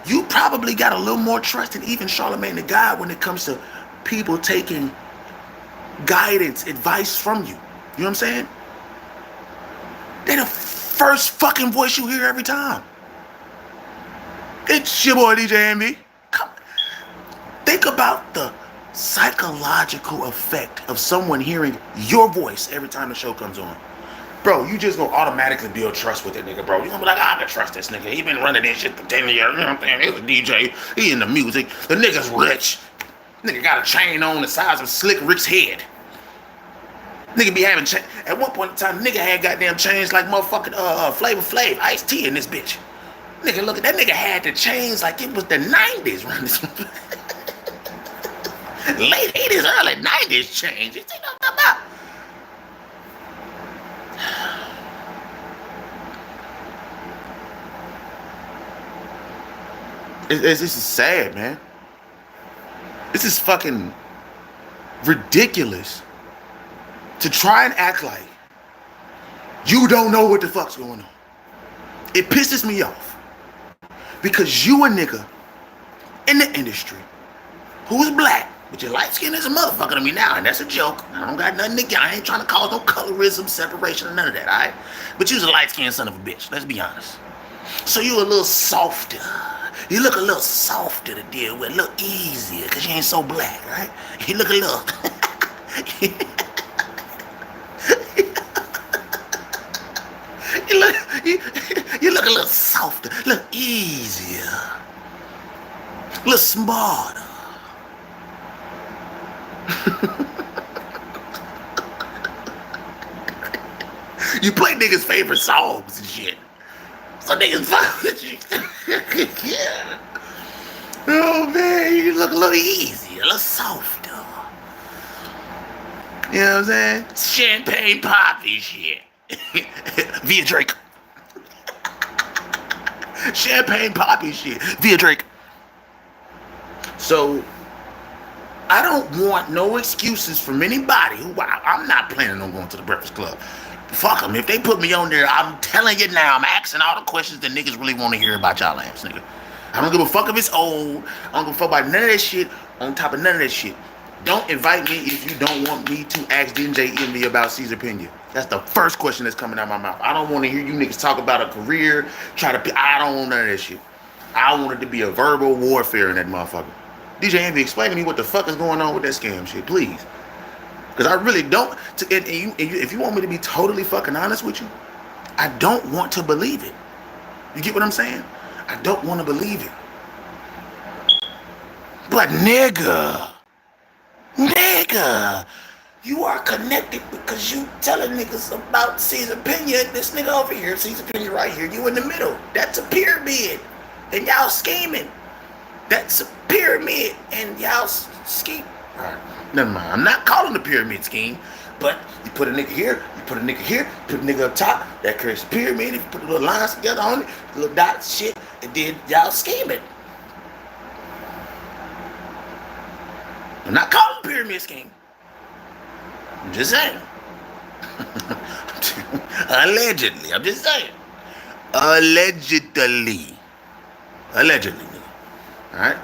You probably got a little more trust than even Charlemagne the God when it comes to people taking guidance, advice from you. You know what I'm saying? They the first fucking voice you hear every time. It's your boy DJ Envy. Think about the psychological effect of someone hearing your voice every time the show comes on. Bro, you just gonna automatically build trust with that nigga, bro. You gonna be like, I can trust this nigga. He been running this shit for 10 years. You know what I'm saying? He's a DJ. He in the music. The nigga's rich. Nigga got a chain on the size of Slick Rick's head. Nigga be having chain. At one point in time, nigga had goddamn chains like motherfucking Flavor Flav, Ice-T in this bitch. Nigga, look at that nigga had the chains like it was the 90s, right? Late 80s, early 90s chains. You think nothing about? This is sad, man. This is fucking ridiculous to try and act like you don't know what the fuck's going on. It pisses me off because you a nigga in the industry who is black, but your light skin is a motherfucker to me now, and that's a joke. I don't got nothing to get. I ain't trying to cause no colorism, separation, or none of that, all right? But you's a light-skinned son of a bitch, let's be honest. So you a little softer. You look a little softer to deal with, a little easier, because you ain't so black, right? You look a little... you look a little softer, a little easier, a little smarter. You play niggas' favorite songs and shit. So niggas fuck with you. Yeah. Oh man, you look a little easier, a little softer. You know what I'm saying? Champagne poppy shit. Via Drake. Champagne poppy shit. Via Drake. So I don't want no excuses from anybody who I'm not planning on going to the Breakfast Club. Fuck them. If they put me on there, I'm telling you now, I'm asking all the questions that niggas really want to hear about y'all ass, nigga. I don't give a fuck if it's old. I don't give a fuck about none of that shit on top of none of that shit. Don't invite me if you don't want me to ask DJ Envy about Caesar Pena. That's the first question that's coming out of my mouth. I don't want to hear you niggas talk about a career, I don't want none of that shit. I want it to be a verbal warfare in that motherfucker. DJ Envy, explain to me what the fuck is going on with that scam shit, please. Because I really don't, if you want me to be totally fucking honest with you, I don't want to believe it. You get what I'm saying? I don't want to believe it. But nigga, you are connected because you telling niggas about Caesar Pena and this nigga over here, Caesar Pena right here, you in the middle. That's a pyramid. And y'all scheming. That's a pyramid. And y'all scheme. All right, never mind. I'm not calling the pyramid scheme, but you put a nigga here, you put a nigga here, put a nigga up top, that creates a pyramid. If you put the little lines together on it, the little dots, shit, and then y'all scheming. I'm not calling it a pyramid scheme. I'm just saying. Allegedly. I'm just saying. Allegedly. Alright?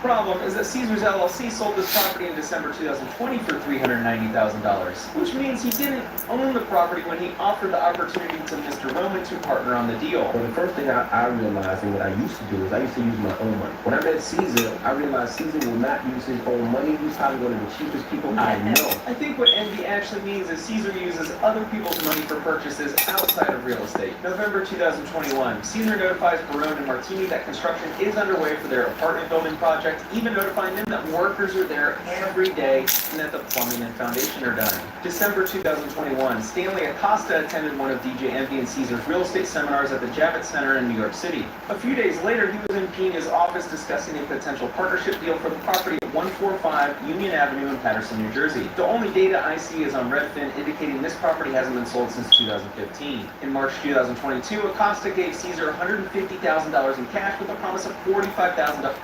Problem is that Caesars LLC sold this property in December 2020 for $390,000, which means he didn't own the property when he offered the opportunity to Mr. Roman to partner on the deal. Well, the first thing I realized and what I used to do is I used to use my own money. When I met Caesar, I realized Caesar will not use his own money. He's probably one of the cheapest people I know. I think what envy actually means is Caesar uses other people's money for purchases outside of real estate. November 2021, Caesar notifies Barone and Martini that construction is underway for their apartment building project, even notifying them that workers are there every day and that the plumbing and foundation are done. December 2021, Stanley Acosta attended one of DJ Envy and Caesar's real estate seminars at the Javits Center in New York City. A few days later, he was in Pena's office discussing a potential partnership deal for the property at 145 Union Avenue in Paterson, New Jersey. The only data I see is on Redfin indicating this property hasn't been sold since 2015. In March 2022, Acosta gave Caesar $150,000 in cash with a promise of $45,000.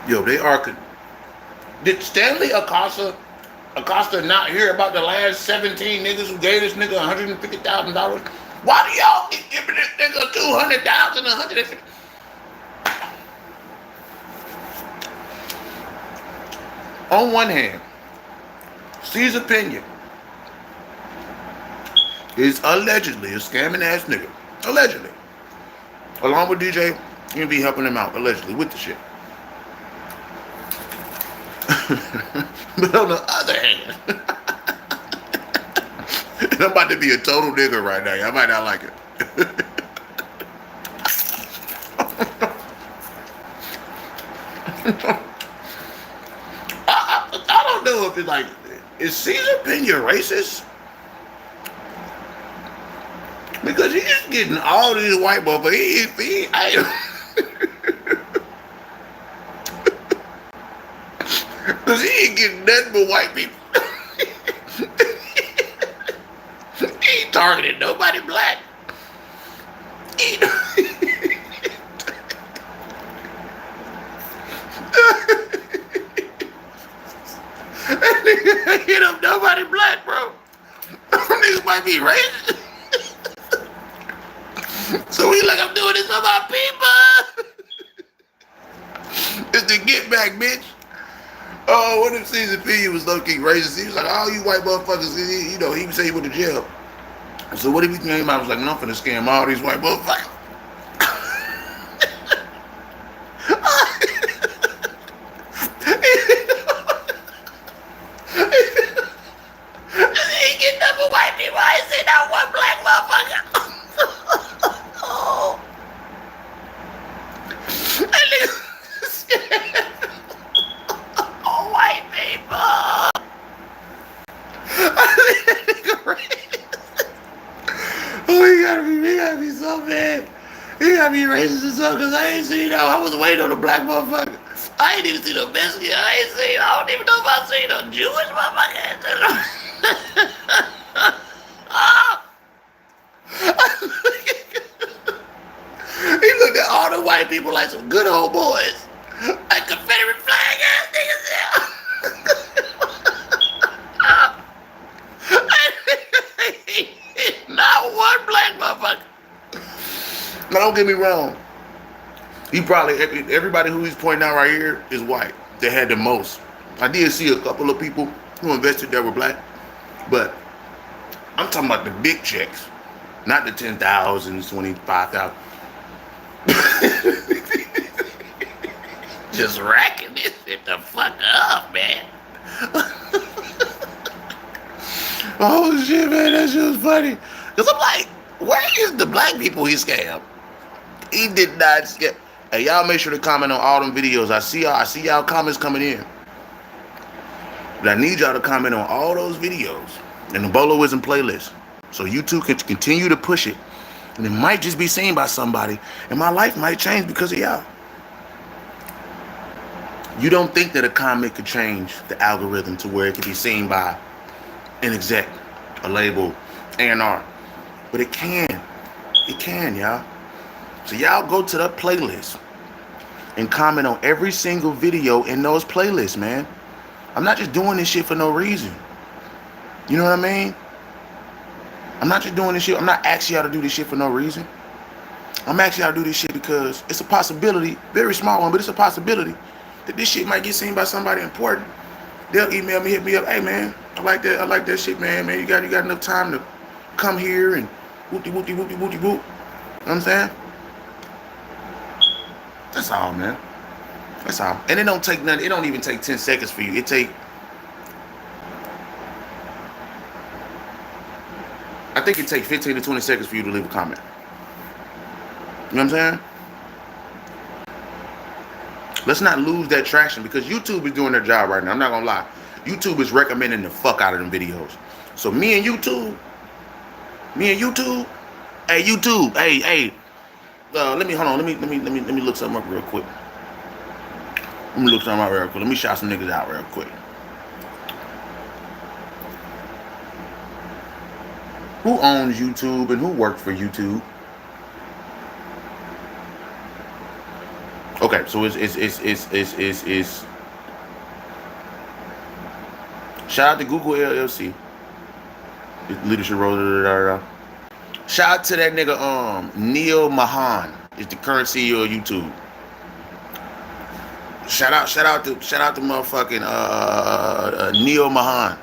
Yo, they are. Did Stanley Acosta Acosta not hear about the last 17 niggas who gave this nigga $150,000? Why do y'all keep giving this nigga $200,000, $150,000? On one hand, Cesar Pena is allegedly a scamming ass nigga. Allegedly. Along with DJ, you be helping him out, allegedly, with the shit. But on the other hand, and I'm about to be a total nigga right now. I might not like it. I don't know if it's like, is Cesar Pena racist? Because he's getting all these white motherfuckers. Because he ain't getting nothing but white people. He ain't targeting nobody black. He hit up nobody black, bro. Niggas might be racist. So he like, I'm doing this for my people. It's the get back, bitch. Oh, what if Cesar Pena was low-key racist? He was like, all you white motherfuckers, you know, he would say he went to jail. So what if he came out and was like, no, I'm finna scam all these white motherfuckers. He get number white people. I ain't seen that one black motherfucker. Oh, white people. Oh, he gotta be so bad. He gotta be racist as well, because I ain't seen no, I was waiting on a black motherfucker. I ain't even seen no Mexican. I don't even know if I seen no Jewish motherfucker. He looked at all the white people like some good old boys. Like Confederate flag ass niggas. Not one black motherfucker. Now don't get me wrong. He probably, everybody who he's pointing out right here is white. They had the most. I did see a couple of people who invested that were black. But I'm talking about the big checks. Not the 10,000, 25,000. Just racking this shit the fuck up, man. Oh shit, man, that shit was funny. Cause I'm like, where is the black people he scammed? He did not scam. Hey, y'all make sure to comment on all them videos. I see y'all comments coming in. But I need y'all to comment on all those videos in the Boloism playlist. So YouTube can continue to push it. And it might just be seen by somebody. And my life might change because of y'all. You don't think that a comment could change the algorithm to where it could be seen by an exec, a label, A&R. But it can. It can, y'all. So y'all go to that playlist and comment on every single video in those playlists, man. I'm not just doing this shit for no reason. You know what I mean? I'm not just doing this shit. I'm not asking y'all to do this shit for no reason. I'm asking y'all to do this shit because it's a possibility, very small one, but it's a possibility that this shit might get seen by somebody important. They'll email me, hit me up, hey man, I like that shit, man. You got enough time to come here and whoopty whoopty whoopty whoopty whoop. You know what I'm saying? That's all, man. That's all. And it don't take nothing. It don't even take 10 seconds for you. I think it takes 15 to 20 seconds for you to leave a comment. You know what I'm saying? Let's not lose that traction because YouTube is doing their job right now. I'm not gonna lie. YouTube is recommending the fuck out of them videos. So me and YouTube, hey YouTube, hey. Let me look something up real quick. Let me shout some niggas out real quick. Who owns YouTube and who worked for YouTube? Okay, so it's Shout out to Google LLC. Leadership role. Shout out to that nigga Neil Mahan. Is the current CEO of YouTube. Shout out to motherfucking Neil Mahan.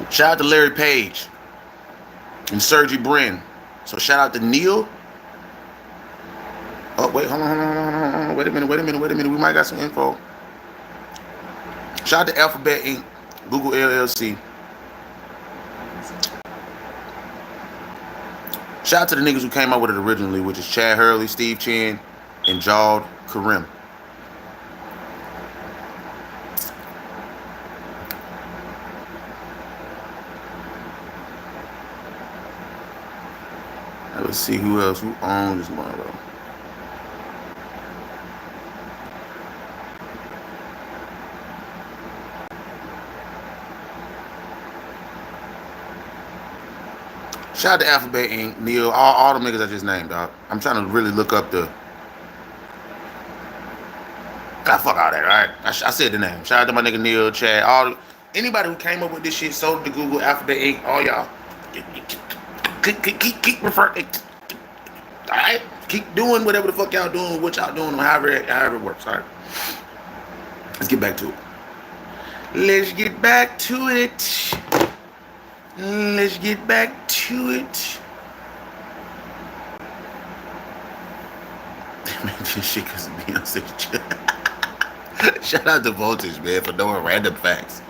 Shout out to Larry Page and Sergey Brin. So shout out to Neil. Oh wait, hold on. Wait a minute. We might got some info. Shout out to Alphabet Inc., Google LLC. Shout out to the niggas who came up with it originally, which is Chad Hurley, Steve Chen, and Jawed Karim. Let's see who else who owns this mother. Shout out to Alphabet Inc., Neil, all the niggas I just named, dog. I'm trying to really look up the. Fuck all that, right? I said the name. Shout out to my nigga Neil, Chad, anybody who came up with this shit, sold it to Google, Alphabet Inc., all y'all. Keep referring. All right, keep doing whatever the fuck y'all doing, what y'all doing, however it works. All right, let's get back to it. Let's get back to it. Let's get back to it. Man, this shit cause of Beyonce. Shout out to Voltage, man, for knowing random facts.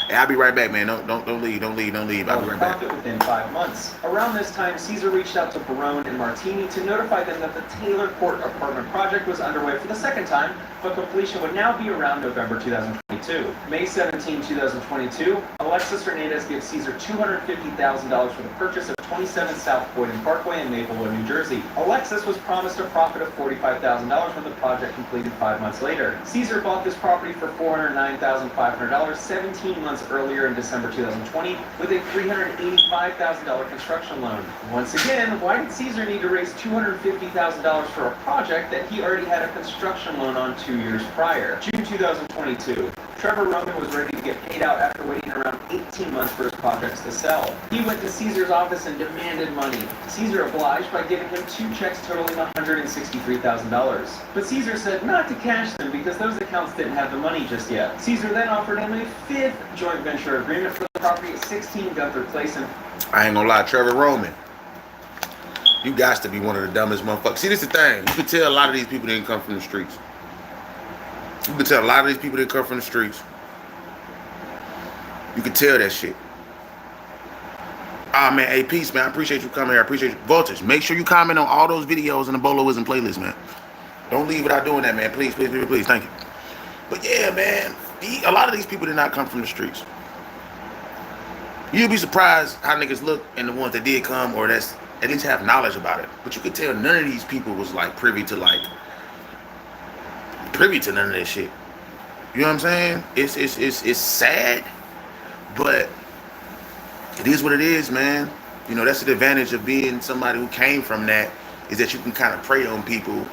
Hey, I'll be right back, man. Don't leave. I'll be right back. Within 5 months. Around this time, Caesar reached out to Barone and Martini to notify them that the Taylor Court apartment project was underway for the second time, but completion would now be around November 2022. May 17, 2022, Alexis Hernandez gives Caesar $250,000 for the purchase of 27 South Boynton Parkway in Maplewood, New Jersey. Alexis was promised a profit of $45,000 when the project completed 5 months later. Caesar bought this property for $409,500 17 months earlier in December 2020 with a $385,000 construction loan. Once again, why did Caesar need to raise $250,000 for a project that he already had a construction loan on 2 years prior? June 2022. Trevor Roman was ready to get paid out after waiting around 18 months for his projects to sell. He went to Caesar's office and demanded money. Caesar obliged by giving him 2 checks totaling $163,000. But Caesar said not to cash them because those accounts didn't have the money just yet. Caesar then offered him a 5th joint venture agreement for the property at 16 Gunther Place in... I ain't gonna lie, Trevor Roman. You got to be one of the dumbest motherfuckers. See, this is the thing. You can tell a lot of these people didn't come from the streets. You can tell a lot of these people didn't come from the streets. You can tell that shit. Ah, man, hey, peace, man. I appreciate you coming here. I appreciate you. Voltage, make sure you comment on all those videos in the Boloism playlist, man. Don't leave without doing that, man. Please, please, please, please. Thank you. But yeah, man, a lot of these people did not come from the streets. You'll be surprised how niggas look and the ones that did come or that's at least have knowledge about it. But you could tell none of these people was like privy to none of that shit. You know what I'm saying? It's sad, but it is what it is, man. You know, that's the advantage of being somebody who came from that, is that you can kind of prey on people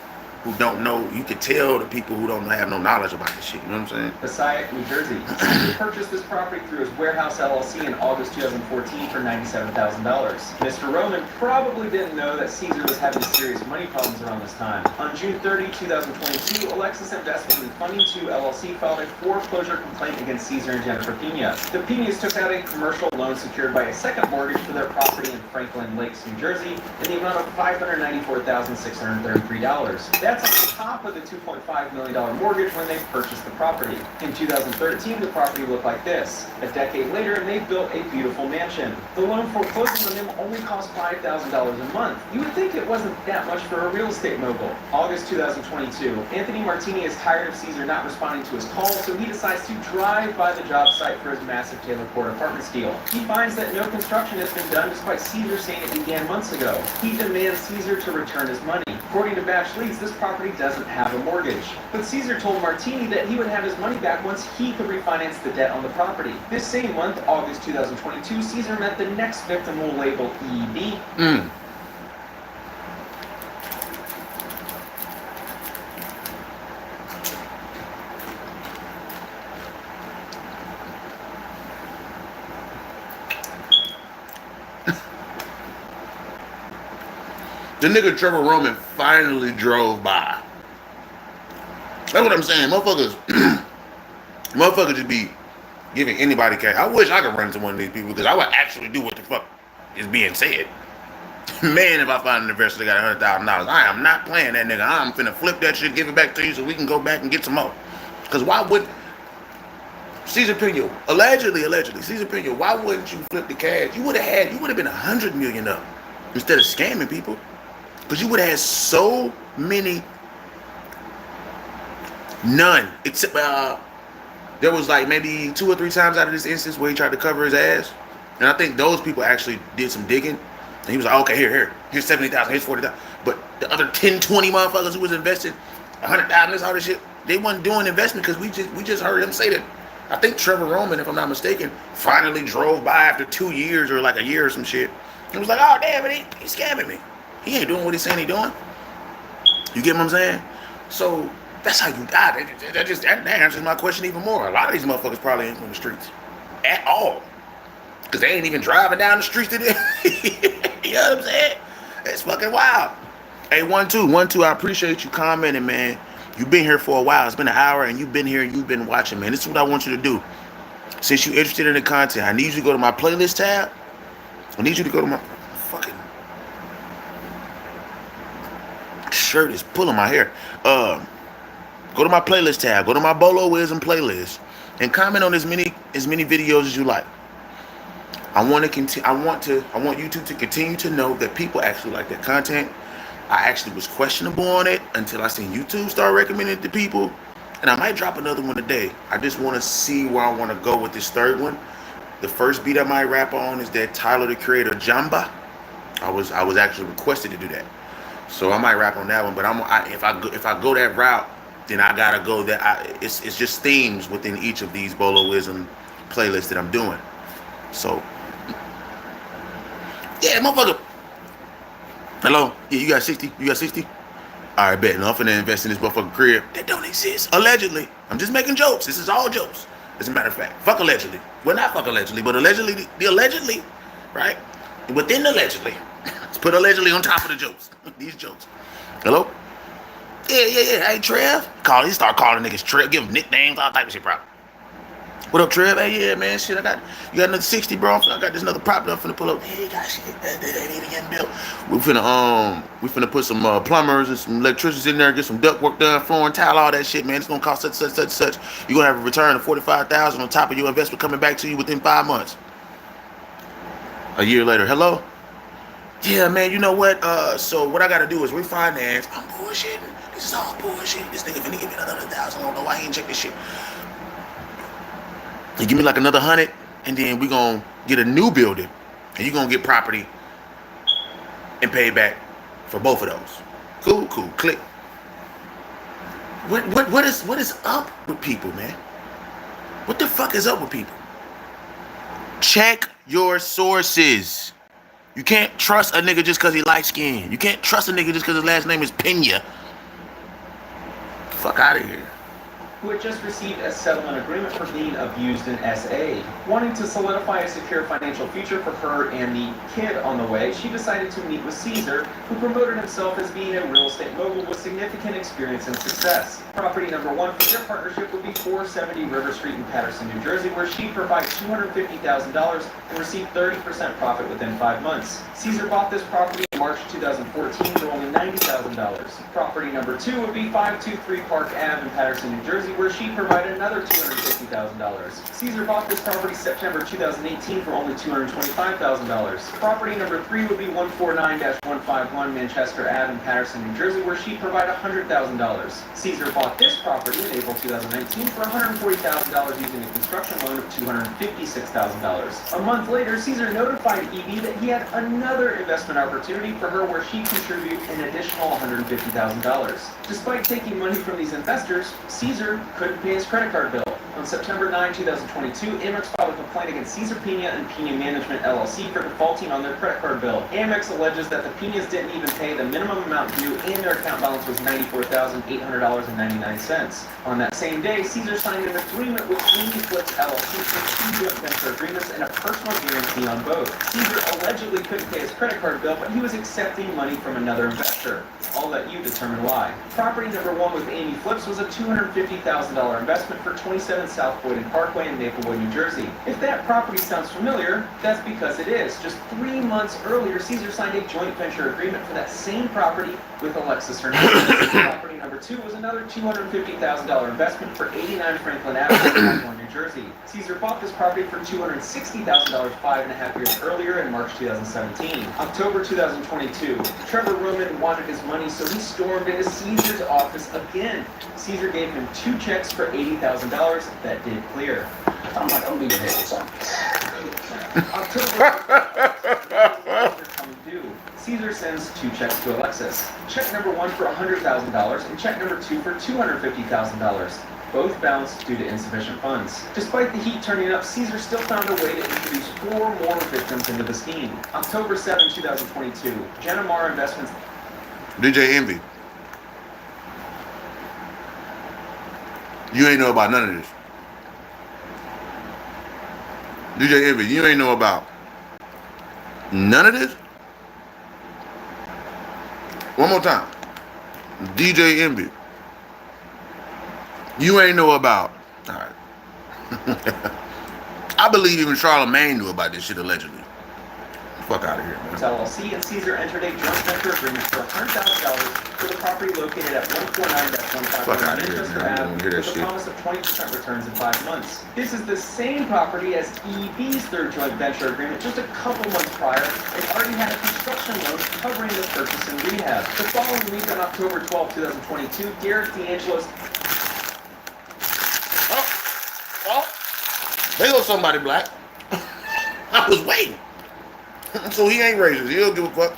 who don't know. You can tell the people who don't have no knowledge about this shit. You know what I'm saying? Passaic, New Jersey. He purchased this property through his warehouse LLC in August 2014 for $97,000. Mr. Roman probably didn't know that Caesar was having serious money problems around this time. On June 30, 2022, Alexis Investment and Funding 2 LLC filed a foreclosure complaint against Caesar and Jennifer Pena. The Penas took out a commercial loan secured by a second mortgage for their property in Franklin Lakes, New Jersey, in the amount of $594,633. That's on top of the $2.5 million mortgage when they purchased the property. In 2013, the property looked like this. A decade later, they built a beautiful mansion. The loan foreclosing on them only cost $5,000 a month. You would think it wasn't that much for a real estate mogul. August 2022, Anthony Martini is tired of Caesar not responding to his calls, so he decides to drive by the job site for his massive Taylor Court apartments deal. He finds that no construction has been done despite Caesar saying it began months ago. He demands Caesar to return his money. According to Batch Leads, this property doesn't have a mortgage. But Caesar told Martini that he would have his money back once he could refinance the debt on the property. This same month, August 2022, Caesar met the next victim we'll label EB. The nigga Trevor Roman finally drove by. That's what I'm saying. Motherfuckers just be giving anybody cash. I wish I could run into one of these people because I would actually do what the fuck is being said. Man, if I find an investor that got $100,000, I am not playing that nigga. I'm finna flip that shit, give it back to you so we can go back and get some more. Because why would Cesar Pena, allegedly, Cesar Pena, why wouldn't you flip the cash? You would have been 100 million up instead of scamming people. Because you would have had so many, none, except there was like maybe 2 or 3 times out of this instance where he tried to cover his ass. And I think those people actually did some digging. And he was like, okay, here's 70,000, here's 40,000. But the other 10, 20 motherfuckers who was invested, 100,000, this all this shit, they wasn't doing investment because we just heard him say that. I think Trevor Roman, if I'm not mistaken, finally drove by after 2 years or like a year or some shit. He was like, oh damn it, he's scamming me. He ain't doing what he's saying he's doing. You get what I'm saying? So that's how you die. That answers my question even more. A lot of these motherfuckers probably ain't on the streets at all. Because they ain't even driving down the streets today. You know what I'm saying? It's fucking wild. Hey, 1-2, I appreciate you commenting, man. You've been here for a while. It's been an hour, and you've been here, and you've been watching, man. This is what I want you to do. Since you're interested in the content, I need you to go to my playlist tab. I need you to go to my fucking shirt is pulling my hair. Go to my playlist tab. Go to my Bolo Wisdom playlist, and comment on as many videos as you like. I want YouTube to continue to know that people actually like that content. I actually was questionable on it until I seen YouTube start recommending it to people, and I might drop another one today. I just want to see where I want to go with this third one. The first beat I might rap on is that Tyler the Creator Jamba. I was actually requested to do that, so I might rap on that one. But if I go that route, then I gotta go that. It's just themes within each of these Bolo Wisdom playlists that I'm doing. So. Yeah, motherfucker. Hello? Yeah, you got 60? You got 60? Alright, bet. No, I'm finna invest in this motherfucking crib. That don't exist. Allegedly. I'm just making jokes. This is all jokes. As a matter of fact. Fuck allegedly. Well, not fuck allegedly, but allegedly, right? Within allegedly. Let's put allegedly on top of the jokes. These jokes. Hello? Yeah. Hey, Trev. He start calling niggas Trev. Give them nicknames, all type of shit, probably. What up, Trev? Hey, yeah, man, shit, you got another 60, bro. I got this another prop that I'm finna pull up. Hey, got shit that ain't even getting built. We finna put some plumbers and some electricians in there, get some duct work done, flooring, tile, all that shit, man. It's gonna cost such. You're gonna have a return of $45,000 on top of your investment coming back to you within 5 months. A year later, hello? Yeah, man, you know what? So what I gotta do is refinance. I'm bullshitting. This is all bullshit. This nigga finna give me another $100,000. I don't know why he ain't check this shit. You give me like another 100, and then we gonna get a new building, and you gonna get property and pay back for both of those. Cool. Click. What is up with people, man? What the fuck is up with people? Check your sources. You can't trust a nigga just because he light skinned. You can't trust a nigga just because his last name is Pena. Fuck out of here. Who had just received a settlement agreement for being abused in SA. Wanting to solidify a secure financial future for her and the kid on the way, she decided to meet with Cesar, who promoted himself as being a real estate mogul with significant experience and success. Property number 1 for their partnership would be 470 River Street in Paterson, New Jersey, where she provides $250,000 and received 30% profit within 5 months. Cesar bought this property in March 2014 for only $90,000. Property number 2 would be 523 Park Ave in Paterson, New Jersey, where she provided another $250,000. Cesar bought this property September 2018 for only $225,000. Property number 3 would be 149-151 Manchester Ave in Paterson, New Jersey, where she provided $100,000. Cesar bought this property in April 2019 for $140,000 using a construction loan of $256,000. A month later, Cesar notified EB that he had another investment opportunity for her where she contributed an additional $150,000. Despite taking money from these investors, Cesar couldn't pay his credit card bill. On September 9, 2022, Amex filed a complaint against Cesar Pena and Pena Management LLC for defaulting on their credit card bill. Amex alleges that the Penas didn't even pay the minimum amount due and their account balance was $94,800.99. On that same day, Cesar signed an agreement with Amy Flips LLC for 2 joint venture agreements and a personal guarantee on both. Cesar allegedly couldn't pay his credit card bill, but he was accepting money from another investor. I'll let you determine why. Property number 1 with Amy Flips was a $250,000 investment for 27 South Boynton Parkway in Maplewood, New Jersey. If that property sounds familiar, that's because it is. Just 3 months earlier, Caesar signed a joint venture agreement for that same property with Alexis Hernandez. Property number 2 was another $250,000 investment for 89 Franklin Avenue, Baltimore, New Jersey. Caesar bought this property for $260,000 5.5 years earlier in March 2017. October 2022, Trevor Roman wanted his money, so he stormed into Caesar's office again. Caesar gave him 2 checks for $80,000 that did clear. I'm like, I'm leaving here with something. October coming due. Caesar sends 2 checks to Alexis. Check number 1 for $100,000 and check number 2 for $250,000. Both bounced due to insufficient funds. Despite the heat turning up, Caesar still found a way to introduce 4 more victims into the scheme. October 7, 2022, Jenna Mara Investments. DJ Envy. You ain't know about none of this. DJ Envy, you ain't know about none of this? One more time. DJ Envy. You ain't know about. All right. I believe even Charlamagne knew about this shit allegedly. Fuck out of here, man. LLC and Caesar entered a joint venture agreement for $100,000 for the property located at 149-151 Fuck out of here, Manchester man. I don't Ave hear that with a shit. promise of 20% returns in 5 months. This is the same property as EV's third joint venture agreement just a couple months prior. It already had a construction loan covering the purchase and rehab. The following week on October 12, 2022, Derek D'Angelo's. Oh, there goes somebody black. I was waiting. So he ain't racist. He don't give a fuck.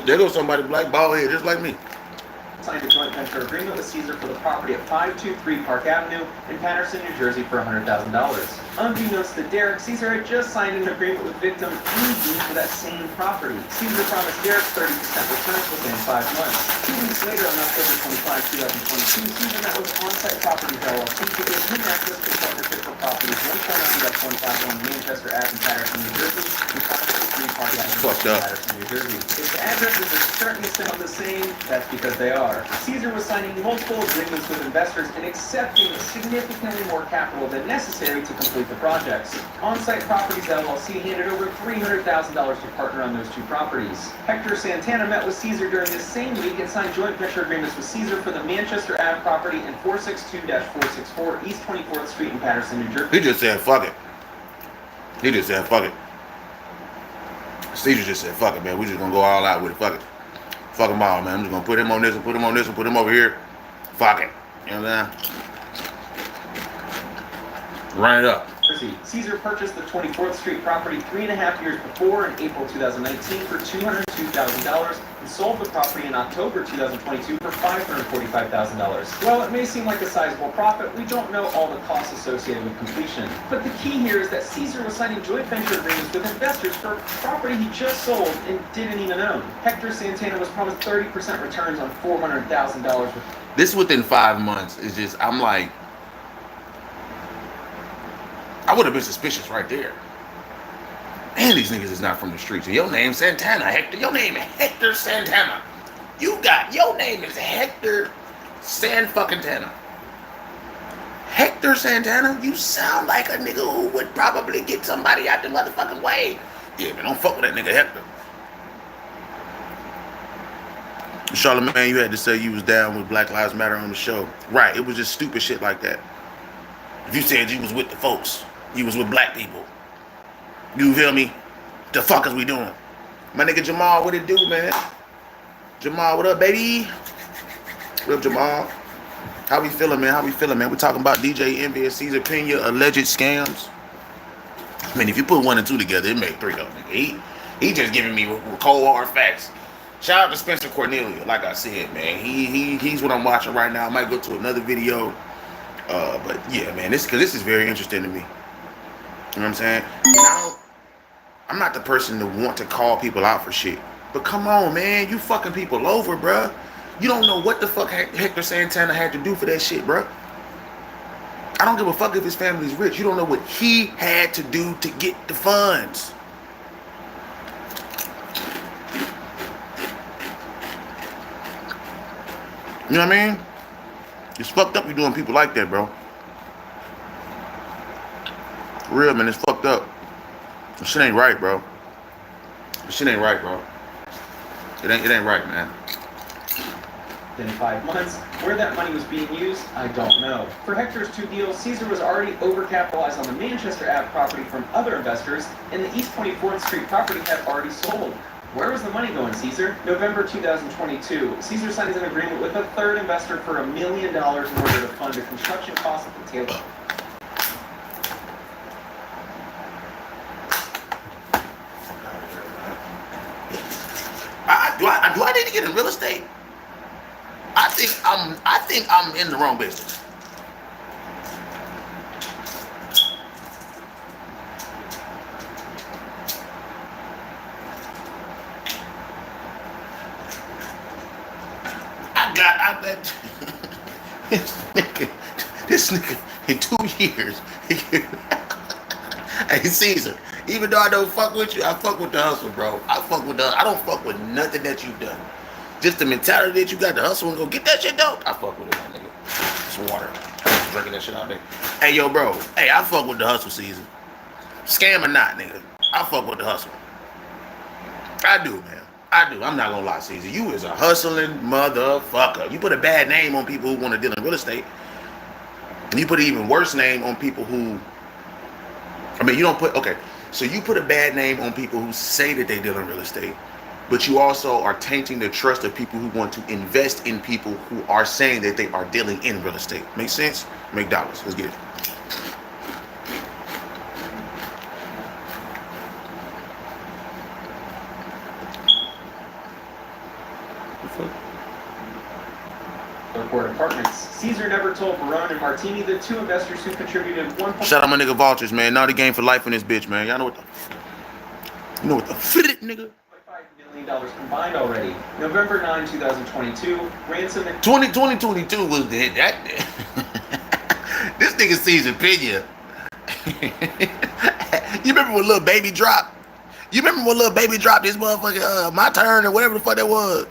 There goes somebody black, bald head, just like me. Signed a joint venture agreement with Caesar for the property at 523 Park Avenue in Patterson, New Jersey for $100,000. Unbeknownst to Derek, Caesar had just signed an agreement with victim EV for that same property. Caesar promised Derek 30% returns within 5 months. 2 weeks later, on October 25, 2022, Caesar met with On-Site Properties LLC to give him access to partnership for properties 149-151 Manchester Ave in Patterson, New Jersey, and 523 Park Avenue Fucked in up. Patterson, New Jersey. If the addresses are starting to sound the same, that's because they are. Caesar was signing multiple agreements with investors and accepting significantly more capital than necessary to complete the projects. On-Site Properties LLC handed over $300,000 to partner on those 2 properties. Hector Santana met with Caesar during this same week and signed joint venture agreements with Caesar for the Manchester Ave property in 462-464 East 24th Street in Patterson, New Jersey. He just said fuck it. He just said fuck it. Caesar just said fuck it, man. We just gonna go all out with it. Fuck it. Fuck them all, man. I'm just gonna put him on this and put him on this and put him over here. Fuck it. You know what I'm saying? Run it up. Caesar purchased the 24th Street property 3.5 years before in April 2019 for $202,000 and sold the property in October 2022 for $545,000. While it may seem like a sizable profit, we don't know all the costs associated with completion. But the key here is that Caesar was signing joint venture agreements with investors for property he just sold and didn't even own. Hector Santana was promised 30% returns on $400,000. This within 5 months is just, I'm like, I would have been suspicious right there. Man, these niggas is not from the streets. And your name's Santana, Hector. Your name is Hector Santana. Your name is Hector San-fucking-Tana. Hector Santana? You sound like a nigga who would probably get somebody out the motherfucking way. Yeah, man, don't fuck with that nigga Hector. Charlamagne, you had to say you was down with Black Lives Matter on the show. Right, it was just stupid shit like that. If you said you was with the folks, you was with black people. You feel me? The fuck is we doing? My nigga Jamal, what it do, man? Jamal, what up, baby? What up, Jamal? How we feeling, man? We're talking about DJ Envy and Caesar Pena alleged scams. I mean, if you put 1 and 2 together, it make 3 though, nigga. He just giving me cold hard facts. Shout out to Spencer Cornelia, like I said, man. He's what I'm watching right now. I might go to another video. But yeah, man, this is very interesting to me. You know what I'm saying? Now, I'm not the person to want to call people out for shit. But come on, man, you fucking people over, bruh. You don't know what the fuck Hector Santana had to do for that shit, bruh. I don't give a fuck if his family's rich. You don't know what he had to do to get the funds. You know what I mean? It's fucked up you doing people like that, bro. For real, man, it's fucked up. This shit ain't right, bro. This shit ain't right, bro. It ain't right, man. In 5 months. Where that money was being used, I don't know. For Hector's 2 deals, Caesar was already overcapitalized on the Manchester Ave property from other investors, and the East 24th Street property had already sold. Where was the money going, Caesar? November 2022, Caesar signs an agreement with a third investor for $1 million in order to fund the construction costs of the Taylor. Do I need to get in real estate? I think I'm in the wrong business. I bet this nigga in 2 years. Hey Caesar, even though I don't fuck with you, I fuck with the hustle, bro. I don't fuck with nothing that you've done. Just the mentality that you got to hustle and go get that shit though. I fuck with it, my nigga. It's water. I'm drinking that shit all day. Hey yo, bro. Hey, I fuck with the hustle, Caesar. Scam or not, nigga. I fuck with the hustle. I do, man. I do. I'm not gonna lie, Caesar. You is a hustling motherfucker. You put a bad name on people who want to deal in real estate. And you put an even worse name on people who, I mean, you don't put, okay. So you put a bad name on people who say that they deal in real estate, but you also are tainting the trust of people who want to invest in people who are saying that they are dealing in real estate. Make sense? Make dollars. Let's get it. Airport Apartments. Caesar never told Barone and Martini, the 2 investors who contributed Shout out my nigga Vultures, man. Now the game for life in this bitch, man. Y'all know what the fit, nigga. $5 million combined already. November 9, 2022, ransom and 2022 was that. This nigga Caesar Pena. You remember when Lil Baby dropped? You remember when Lil Baby dropped this motherfucker, My Turn or whatever the fuck that was?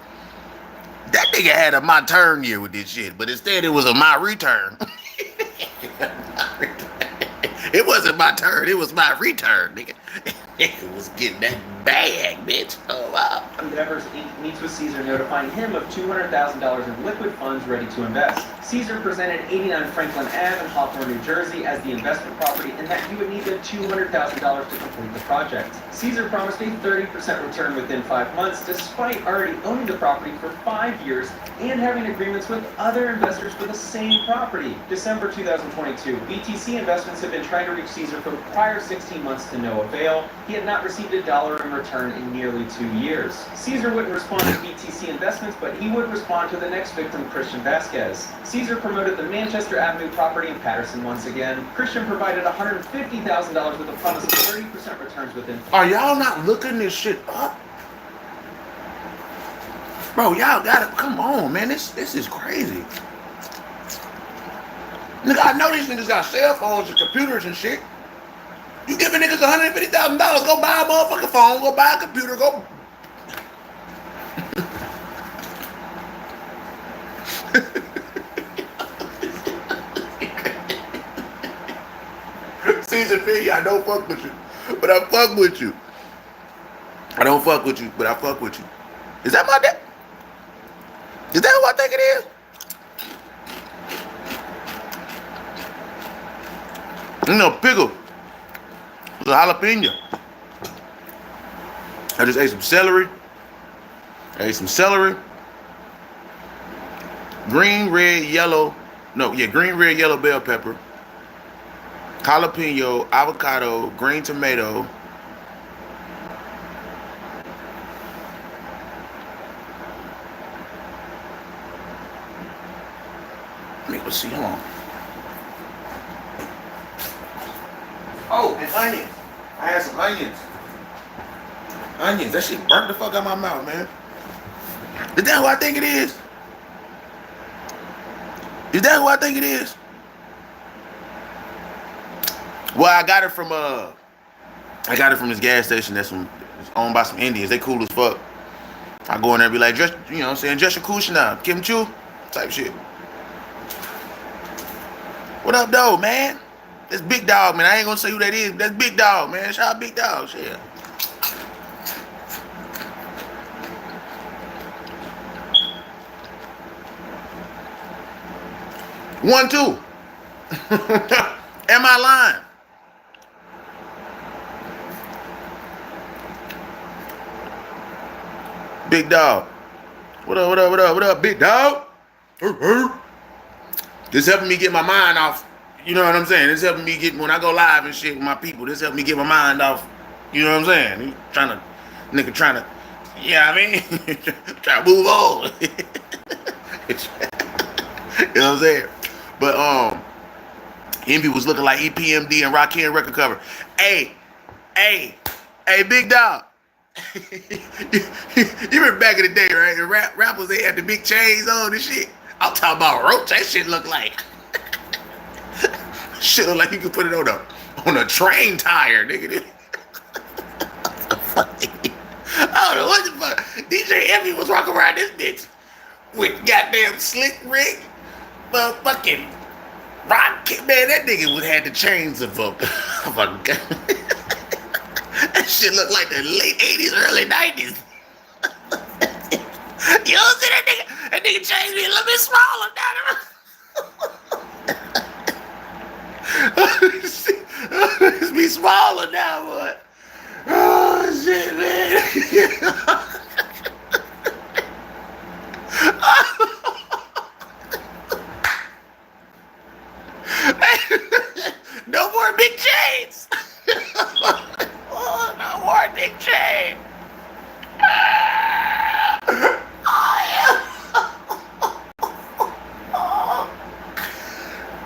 That nigga had a My Turn year with this shit, but instead it was a My Return. It wasn't my turn, it was my return, nigga. It was getting that bag, bitch. Oh, wow. Endeavors Inc. meets with Caesar, notifying him of $200,000 in liquid funds ready to invest. Caesar presented 89 Franklin Ave in Hawthorne, New Jersey as the investment property, and that he would need the $200,000 to complete the project. Caesar promised a 30% return within 5 months, despite already owning the property for 5 years and having agreements with other investors for the same property. December 2022, BTC Investments had been trying to reach Caesar for the prior 16 months to no avail. He had not received $1 in return in nearly 2 years. Caesar wouldn't respond to BTC Investments, but he would respond to the next victim, Christian Vasquez. Caesar promoted the Manchester Avenue property in Patterson once again. Christian provided $150,000 with a promise of 30% returns within. Are y'all not looking this shit up? Bro, y'all gotta, come on, man. This is crazy. Nigga, I know these niggas got cell phones and computers and shit. You giving niggas $150,000, go buy a motherfucking phone, go buy a computer, go. Caesar P, I don't fuck with you, but I fuck with you. I don't fuck with you, but I fuck with you. Is that my dad? Is that who I think it is? No, pickle. It's a jalapeno. I just ate some celery. Green, red, yellow. No, yeah, green, red, yellow bell pepper. Jalapeno, avocado, green tomato. Let me go see, hold on. Oh, and onions. I had some onions. Onions, that shit burnt the fuck out my mouth, man. Is that who I think it is? Is that who I think it is? Well, I got it from this gas station that's owned by some Indians. They cool as fuck. I go in there and be like, just, you know what I'm saying, just a cool now. Kim Chu. type shit. What up, though, man? That's Big Dog, man. I ain't gonna say who that is, but that's Big Dog, man. Shout out Big Dog, shit. 1, 2. Am I lying? Big Dog. What up, what up, what up, what up, Big Dog? This helping me get my mind off. You know what I'm saying? This helping me get, when I go live and shit with my people, this helping me get my mind off. You know what I'm saying? He trying to, yeah, I mean, trying to move on. You know what I'm saying? But Envy was looking like EPMD and Rakim record cover. Hey, Big Dog. You remember back in the day, right? The rappers, they had the big chains on and shit. I'm talking about Roach. That shit look like shit look like you could put it on a train tire, nigga. I don't know what the fuck. DJ Envy was walking around this bitch with goddamn Slick Rick, motherfucking Rock. Man, that nigga would had the chains of a gun. That shit looked like the late 80s, early 90s. You don't see that nigga? That nigga changed me a little bit smaller now. It's be smaller now, boy. Oh, shit, man. No more big chains. Oh, no more big chain.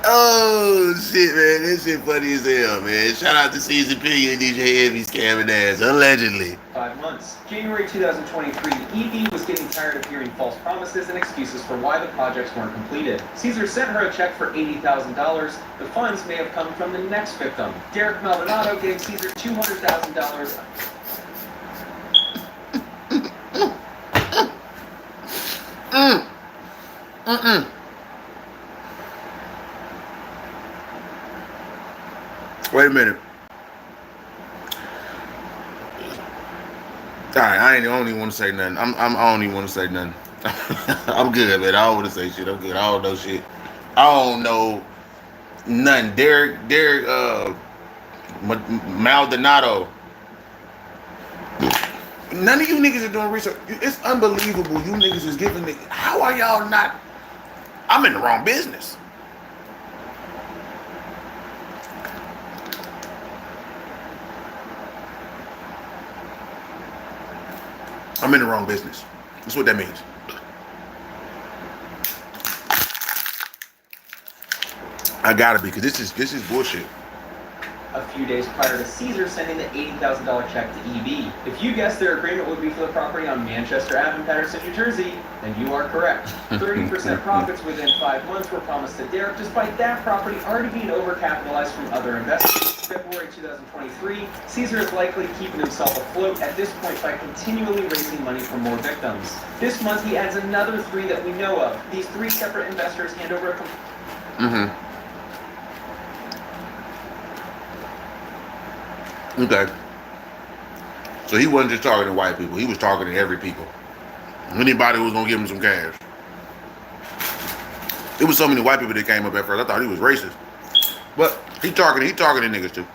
Oh shit, man, this shit funny as hell, man. Shout out to Caesar Pinion and DJ Envy scamming ass, allegedly. 5 months. January 2023, Evie was getting tired of hearing false promises and excuses for why the projects weren't completed. Caesar sent her a check for $80,000. The funds may have come from the next victim. Derek Maldonado gave Caesar $200,000. Wait a minute. All right, I don't even want to say nothing. I don't even want to say nothing. I'm good, man. I don't want to say shit. I'm good. I don't know shit. I don't know nothing. Derek Maldonado. None of you niggas are doing research. It's unbelievable. You niggas is giving me. How are y'all not? I'm in the wrong business. I'm in the wrong business. That's what that means. I gotta be, because this is bullshit. A few days prior to Caesar sending the $80,000 check to EB. If you guessed their agreement would be for the property on Manchester Ave in Patterson, New Jersey, then you are correct. 30% profits within 5 months were promised to Derek, despite that property already being overcapitalized from other investors. February 2023, Caesar is likely keeping himself afloat at this point by continually raising money for more victims. This month he adds another 3 that we know of. These 3 separate investors hand over a Okay. So he wasn't just targeting white people. He was targeting every people. Anybody who was going to give him some cash. There was so many white people that came up at first. I thought he was racist. But he targeting niggas too.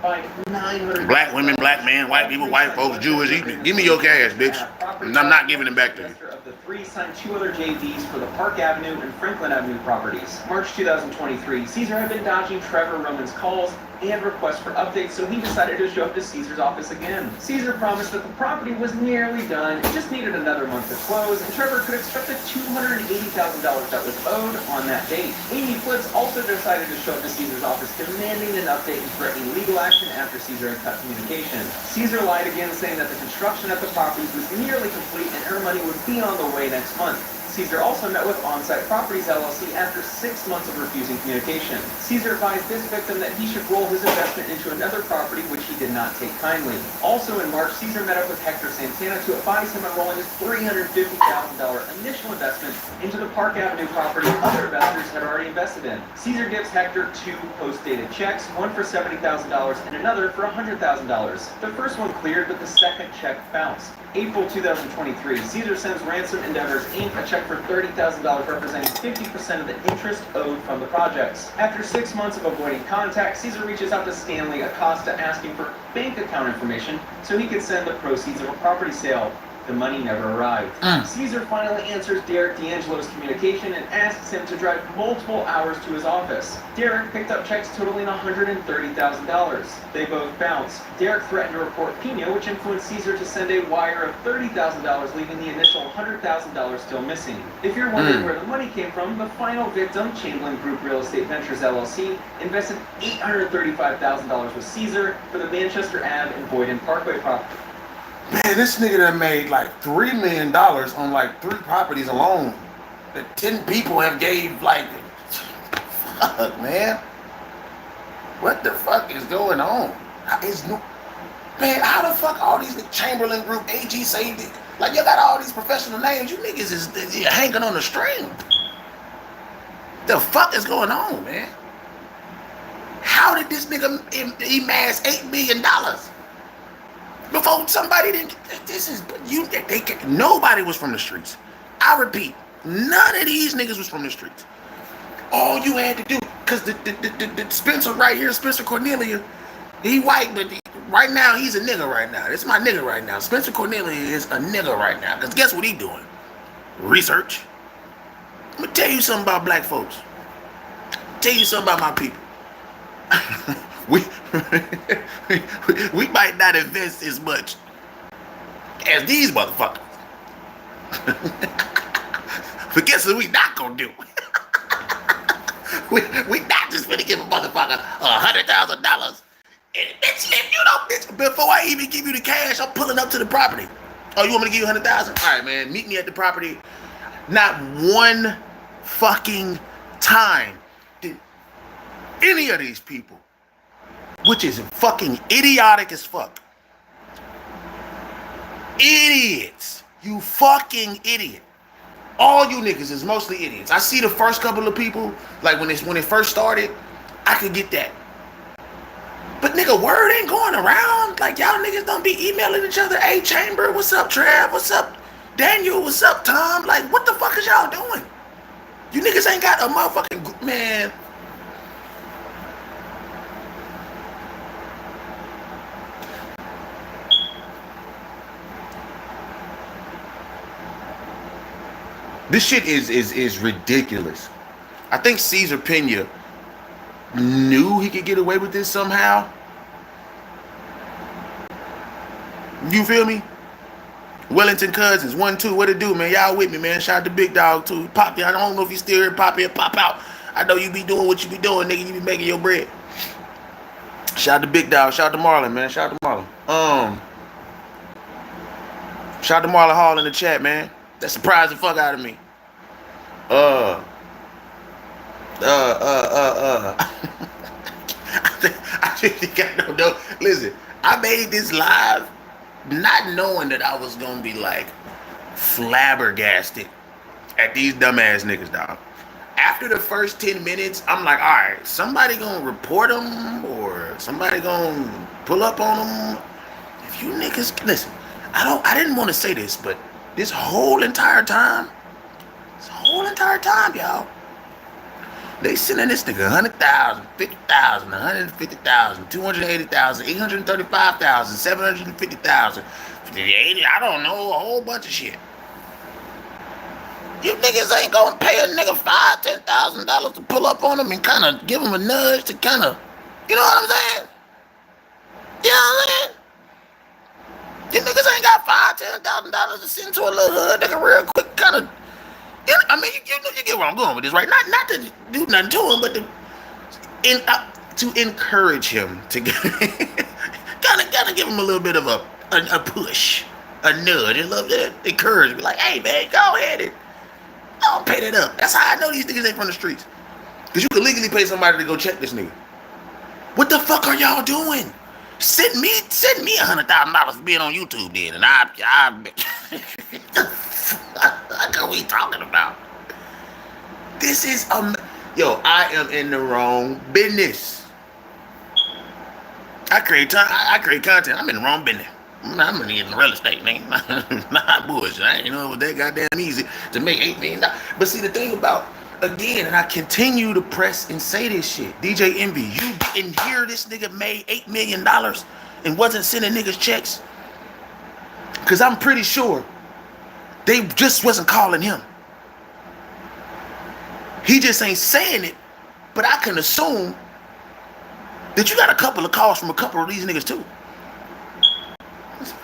Black women, black men, white people, white folks, Jewish. Give me your cash, bitch. And I'm not giving it back to you. Of the 3 signed 2 other JVs for the Park Avenue and Franklin Avenue properties. March 2023, Caesar had been dodging Trevor Roman's calls and requests for updates, so he decided to show up to Caesar's office again. Caesar promised that the property was nearly done, it just needed another month to close, and Trevor could expect the $280,000 that was owed on that date. Amy Flips also decided to show up to Caesar's office demanding an update and threatening legal action after Caesar had cut communication. Caesar lied again, saying that the construction at the property was nearly complete and her money would be on the way next month. Caesar also met with On-Site Properties LLC after 6 months of refusing communication. Caesar advised this victim that he should roll his investment into another property, which he did not take kindly. Also in March, Caesar met up with Hector Santana to advise him on rolling his $350,000 initial investment into the Park Avenue property other investors had already invested in. Caesar gives Hector 2 post-dated checks, one for $70,000 and another for $100,000. The first one cleared, but the second check bounced. April 2023, Caesar sends Ransom Endeavors Inc. a check for $30,000 representing 50% of the interest owed from the projects. After 6 months of avoiding contact, Caesar reaches out to Stanley Acosta asking for bank account information so he could send the proceeds of a property sale. The money never arrived. Caesar finally answers Derek D'Angelo's communication and asks him to drive multiple hours to his office. Derek picked up checks totaling $130,000. They both bounced. Derek threatened to report Pina, which influenced Caesar to send a wire of $30,000, leaving the initial $100,000 still missing. If you're wondering where the money came from, the final victim, Chamberlain Group Real Estate Ventures LLC, invested $835,000 with Caesar for the Manchester Ave and Boyden Parkway property. Man, this nigga done made like $3 million on like 3 properties alone. That 10 people have gave like, fuck, man. What the fuck is going on? Man, how the fuck all these Chamberlain Group, AG Safety, like you got all these professional names, you niggas is hanging on the string. The fuck is going on, man? How did this nigga amass $8 million? Before somebody didn't, nobody was from the streets. I repeat, none of these niggas was from the streets. All you had to do, cause the Spencer right here, Spencer Cornelia, he white, but right now he's a nigga right now. This is my nigga right now. Spencer Cornelia is a nigga right now. Cause guess what he doing? Research. I'm gonna tell you something about black folks. Tell you something about my people. we might not invest as much as these motherfuckers. But guess what we not gonna do? we not just gonna give a motherfucker $100,000. If you don't, bitch, before I even give you the cash, I'm pulling up to the property. Oh, you want me to give you $100,000? All right, man, meet me at the property. Not one fucking time did any of these people, which is fucking idiotic as fuck. Idiots. You fucking idiot. All you niggas is mostly idiots. I see the first couple of people, like when it first started, I could get that. But nigga, word ain't going around. Like y'all niggas don't be emailing each other. Hey Chamber, what's up Trav? What's up Daniel? What's up Tom? Like what the fuck is y'all doing? You niggas ain't got a motherfucking, man. This shit is ridiculous. I think Cesar Pina knew he could get away with this somehow. You feel me? Wellington Cousins, 1-2, what it do, man? Y'all with me, man? Shout out to Big Dog too. Pop, I don't know if you still here. Pop in, pop out. I know you be doing what you be doing, nigga. You be making your bread. Shout out to Big Dog. Shout out to Marlon, man. Shout out to Marlon. Shout out to Marlon Hall in the chat, man. That surprised the fuck out of me. I think I don't know. Listen, I made this live not knowing that I was gonna be like flabbergasted at these dumbass niggas, dog. After the first 10 minutes, I'm like, all right, somebody gonna report them or somebody gonna pull up on them. If you niggas listen, I didn't want to say this, but this whole entire time, y'all, they sending this nigga 100,000, 50,000, 150,000, 280,000, 835,000, 750,000, 80, I don't know, a whole bunch of shit. You niggas ain't gonna pay a nigga $5,000, $10,000 to pull up on him and kind of give him a nudge to kind of, you know what I'm saying? You know what I'm saying? You niggas ain't got $5,000, $10,000 to send to a little hood nigga real quick, kind of. I mean, you get where I'm going with this, right? Not to do nothing to him, but to encourage him to kind of give him a little bit of a push, a nudge, a little bit of encouragement. Like, hey man, go ahead and don't pay that up. That's how I know these niggas ain't from the streets. Because you can legally pay somebody to go check this nigga. What the fuck are y'all doing? Send me $100,000 for being on YouTube then, and what are we talking about? This is yo, I am in the wrong business. I create content. I'm in the wrong business. I'm in real estate, man. Not bullshit. I ain't know it was that goddamn easy to make $8 million. But see, the thing about, again, and I continue to press and say this shit, DJ Envy, you didn't hear this nigga made $8 million and wasn't sending niggas checks? Because I'm pretty sure they just wasn't calling him. He just ain't saying it, but I can assume that you got a couple of calls from a couple of these niggas too.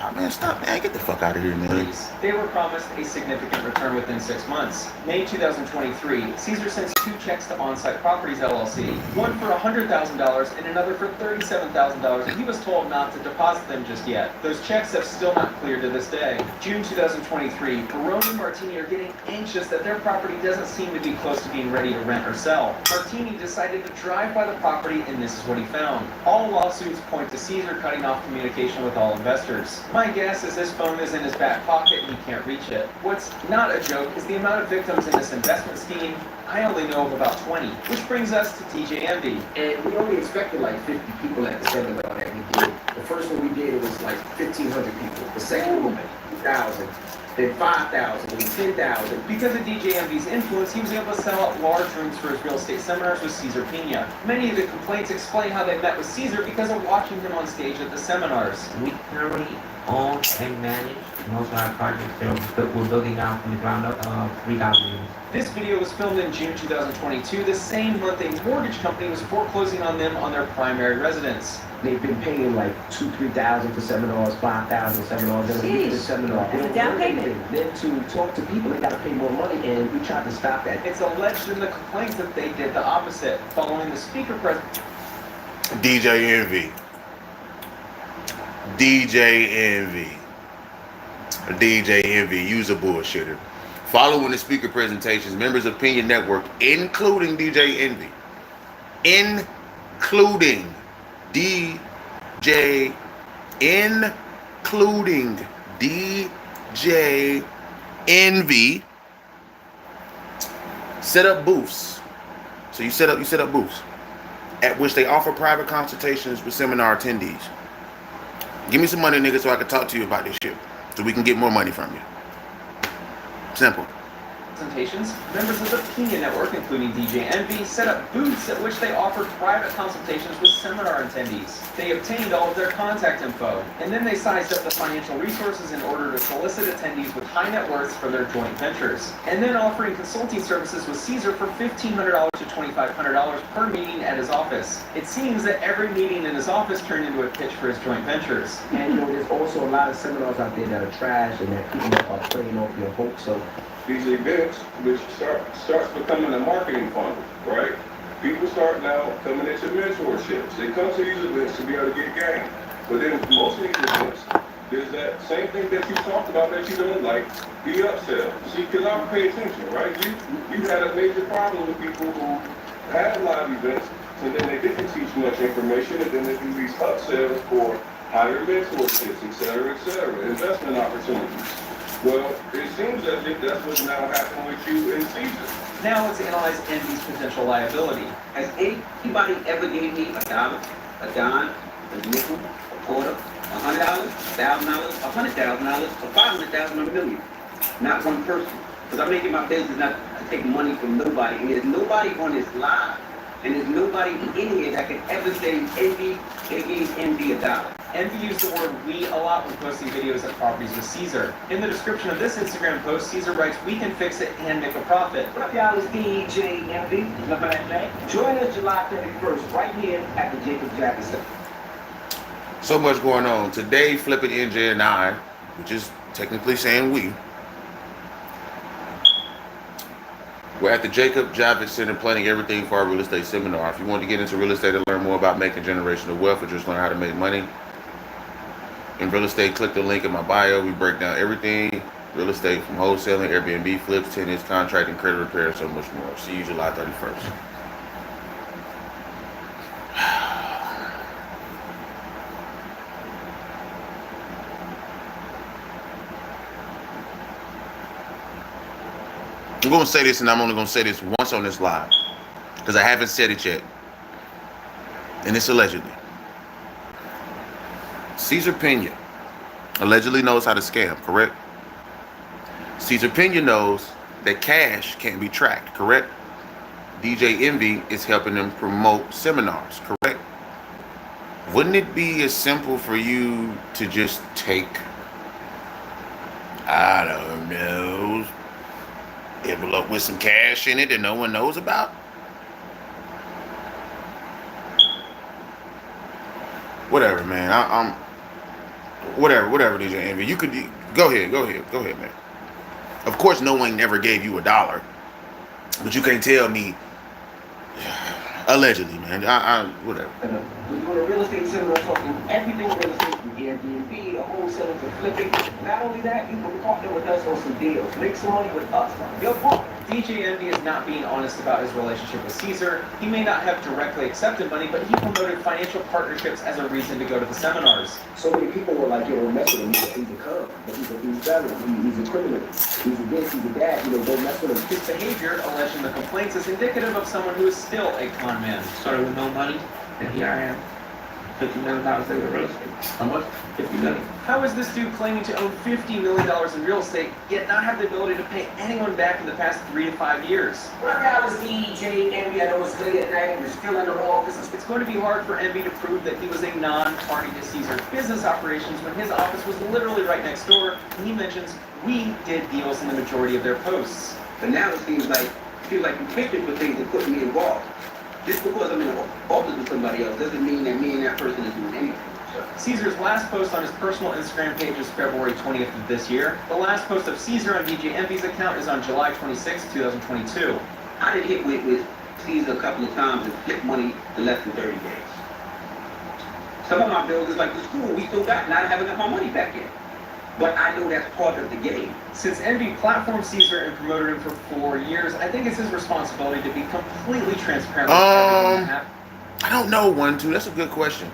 Oh, man, stop, man. Get the fuck out of here, man. They were promised a significant return within 6 months. May 2023, Caesar sends 2 checks to On-Site Properties LLC, one for $100,000 and another for $37,000, and he was told not to deposit them just yet. Those checks have still not cleared to this day. June 2023, Barone and Martini are getting anxious that their property doesn't seem to be close to being ready to rent or sell. Martini decided to drive by the property, and this is what he found. All lawsuits point to Caesar cutting off communication with all investors. My guess is his phone is in his back pocket and he can't reach it. What's not a joke is the amount of victims in this investment scheme. I only know of about 20, which brings us to DJ Envy. And we only expected like 50 people at the seminar that we did. The first one we did, it was like 1,500 people. The second one, 2,000. Then 5,000, then 10,000. Because of DJ Envy's influence, he was able to sell out large rooms for his real estate seminars with Caesar Pina. Many of the complaints explain how they met with Caesar because of watching him on stage at the seminars. We currently own and manage most of our projects that we're building out from the ground up of 3,000 units. This video was filmed in June 2022, the same month a mortgage company was foreclosing on them on their primary residence. They've been paying like $2,000-3,000 for seminars, $5,000 seminars. Then when we did the seminar, That's a down payment. Then to talk to people, they got to pay more money, and we tried to stop that. It's alleged in the complaints that they did the opposite. Following the speaker presentation, DJ Envy. DJ Envy, use a bullshitter. Following the speaker presentations, members of Pinion Network, including DJ Envy, including DJ Envy, set up booths. So you set up booths at which they offer private consultations with seminar attendees. Give me some money, nigga, so I can talk to you about this shit, so we can get more money from you. Simple. members of the Pina Network, including DJ Envy, set up booths at which they offered private consultations with seminar attendees. They obtained all of their contact info, and then they sized up the financial resources in order to solicit attendees with high net worths for their joint ventures, and then offering consulting services with Caesar for $1,500 to $2,500 per meeting at his office. It seems that every meeting in his office turned into a pitch for his joint ventures. And you know, there's also a lot of seminars out there that are trash and that people are playing off your hopes. So these events, which starts becoming a marketing funnel, right? People start now coming into mentorships. They come to these events to be able to get game. But then most of these events, there's that same thing that you talked about that you don't like, the upsell. See, because I would pay attention, right? You had a major problem with people who had live events, and then they didn't teach much information, and then they do these upsells for higher mentorships, et cetera, investment opportunities. Well, it seems as if that's what's now happening with you in Caesar. Now let's analyze Envy's potential liability. Has anybody ever gave me $1, a dime, a nickel, a quarter, $100, $1,000, $100,000, or $500,000, or $1 million? Not one person. Because I'm making my business not to take money from nobody. And there's nobody on this live, and there's nobody in here that can ever say Envy, they gave Envy $1. Envy used the word "we" a lot when posting videos at properties with Caesar. In the description of this Instagram post, Caesar writes, "We can fix it and make a profit." What up, y'all? It's DJ Envy. Remember that name? Join us July 31st right here at the Jacob Jackson. So much going on. Today, Flippin' NJ and I, which is technically saying we're at the Jacob Javits Center planning everything for our real estate seminar. If you want to get into real estate and learn more about making generational wealth or just learn how to make money in real estate, click the link in my bio. We break down everything Real estate from wholesaling, Airbnb flips, tenants, contracting, credit repair, and so much more. See you July 31st. I'm going to say this, and I'm only going to say this once on this live, because I haven't said it yet, and it's allegedly. Cesar Pena allegedly knows how to scam, correct? Cesar Pena knows that cash can't be tracked, correct? DJ Envy is helping them promote seminars, correct? Wouldn't it be as simple for you to just take, I don't know, envelope with some cash in it that no one knows about? Whatever, man. I'm whatever, DJ Envy. You could go ahead, man. Of course, no one ever gave you $1, but you can't tell me allegedly, man. Whatever. We're doing a real estate seminar talking everything real estate from Airbnb to wholesaling to flipping. Not only that, you can partner with us on some deals. Make some money with us. Your partner. DJ Envy is not being honest about his relationship with Cesar. He may not have directly accepted money, but he promoted financial partnerships as a reason to go to the seminars. So many people were like, yo, don't mess with him. He's a con. But he's a felon. He's a criminal. He's a this, he's a that. You know, don't mess with him. His behavior, alleged in the complaints, is indicative of someone who is still a con man. Started with no money, and here I am. $50 million in real estate. How much? $50 million. How is this dude claiming to own $50 million in real estate, yet not have the ability to pay anyone back in the past 3 to 5 years? Right now it's DJ Envy. I know it's late at night. We're still in the office. It's going to be hard for Envy to prove that he was a non-party to Cesar's business operations when his office was literally right next door, and he mentions we did deals in the majority of their posts. But now it seems like you pitching for things that put me involved. Just because I'm in an office with somebody else doesn't mean that me and that person is doing anything. Caesar's last post on his personal Instagram page is February 20th of this year. The last post of Caesar on DJ Envy's account is on July 26, 2022. I did hit with Caesar a couple of times and flip money in less than 30 days. Some of my bills is like the school we still got, not having got my money back yet. But I know that's part of the game. Since Envy platformed Cesar and promoted him for 4 years, I think it's his responsibility to be completely transparent with everything that happened. I don't know, 1-2. That's a good question.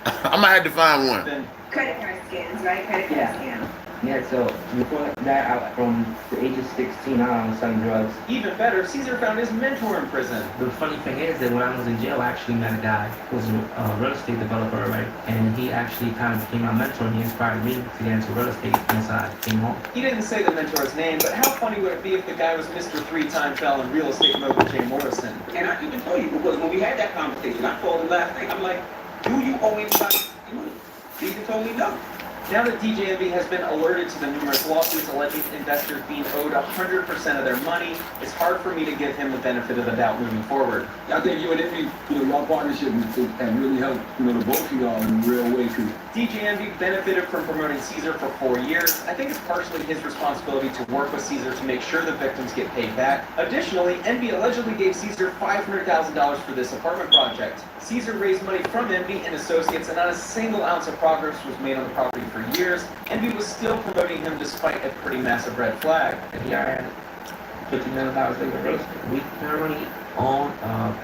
I might have to find one. Then Credit card scans, right? Credit card scam. Yeah, so before that, from the age of 16 on, I was selling drugs. even better, Cesar found his mentor in prison. The funny thing is that when I was in jail, I actually met a guy who was a real estate developer, right? And he actually kind of became my mentor, and he inspired me to get into real estate once I came home. He didn't say the mentor's name, but how funny would it be if the guy was Mr. 3-time felon real estate mogul Jay Morrison? And I even told you because when we had that conversation, I called him last night. I'm like, do you owe anybody money? Caesar told me no. Now that DJ Envy has been alerted to the numerous lawsuits alleging investors being owed 100% of their money, it's hard for me to give him the benefit of the doubt moving forward. I think you and Envy, y'all partnership and really helped, the both of y'all in a real way too. DJ Envy benefited from promoting Cesar for 4 years. I think it's partially his responsibility to work with Cesar to make sure the victims get paid back. Additionally, Envy allegedly gave Cesar $500,000 for this apartment project. Cesar raised money from Envy and associates, and not a single ounce of progress was made on the property for years. Envy was still promoting him despite a pretty massive red flag. And here I am, $50 million in real estate. We currently own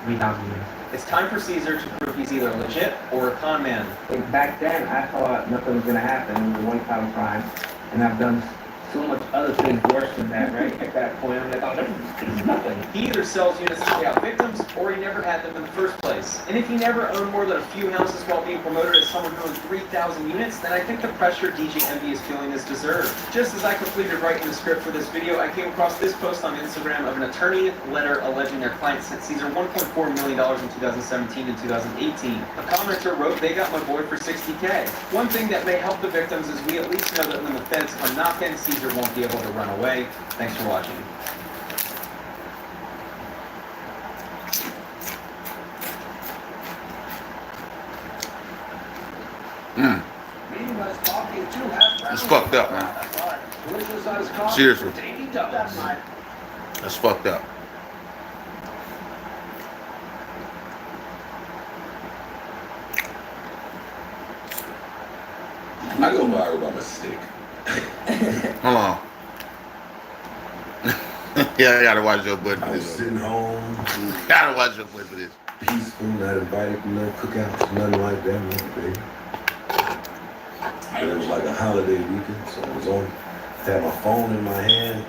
3,000 units. It's time for Cesar to prove he's either legit or a con man. Back then, I thought nothing was going to happen. It was a one-time crime. And I've done so much other things worse than that, right? At that point, I'm like, oh, this is nothing. He either sells units to pay out victims, or he never had them in the first place. And if he never owned more than a few houses while being promoted as someone who owns 3,000 units, then I think the pressure DJ Envy is feeling is deserved. Just as I completed writing the script for this video, I came across this post on Instagram of an attorney letter alleging their client sent Cesar $1.4 million in 2017 and 2018. A commenter wrote, "They got my boy for $60K. One thing that may help the victims is we at least know that when the feds come knocking, Cesar won't be able to run away." Thanks for watching. It's fucked up, man. Seriously. That's fucked up. I go viral by mistake. Hold on. Yeah, I gotta watch your butt for I was this. sitting home, Gotta watch your butt for this. peaceful, not invited to no cookouts, nothing like that, nothing big. And it was like a holiday weekend, so I was had my phone in my hand,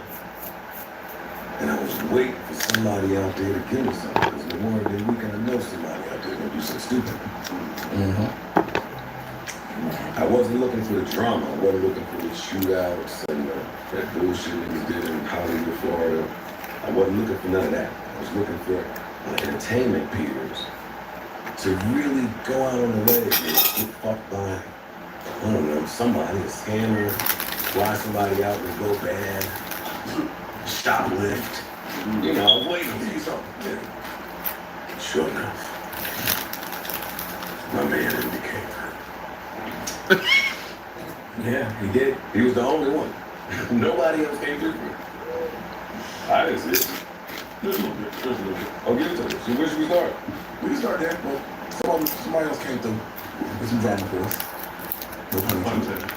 and I was waiting for somebody out there to give me something. Because Memorial Day weekend, I know somebody out there gonna do something stupid. I wasn't looking for the drama. I wasn't looking for the shootouts and that bullshit niggas did in Hollywood, Florida. I wasn't looking for none of that. I was looking for my entertainment peers to really go out on the ledge and get fucked by, I don't know, somebody, a scammer, fly somebody out and go bad, shoplift. You know, I was waiting to see something. Sure enough, my man indicated. Yeah, he did. He was the only one. Nobody else came through for me. I didn't see it. Just a little bit. I'll give it to you. So where should we start? We can start there. Well, somebody else came through with some drama for us. No pun intended.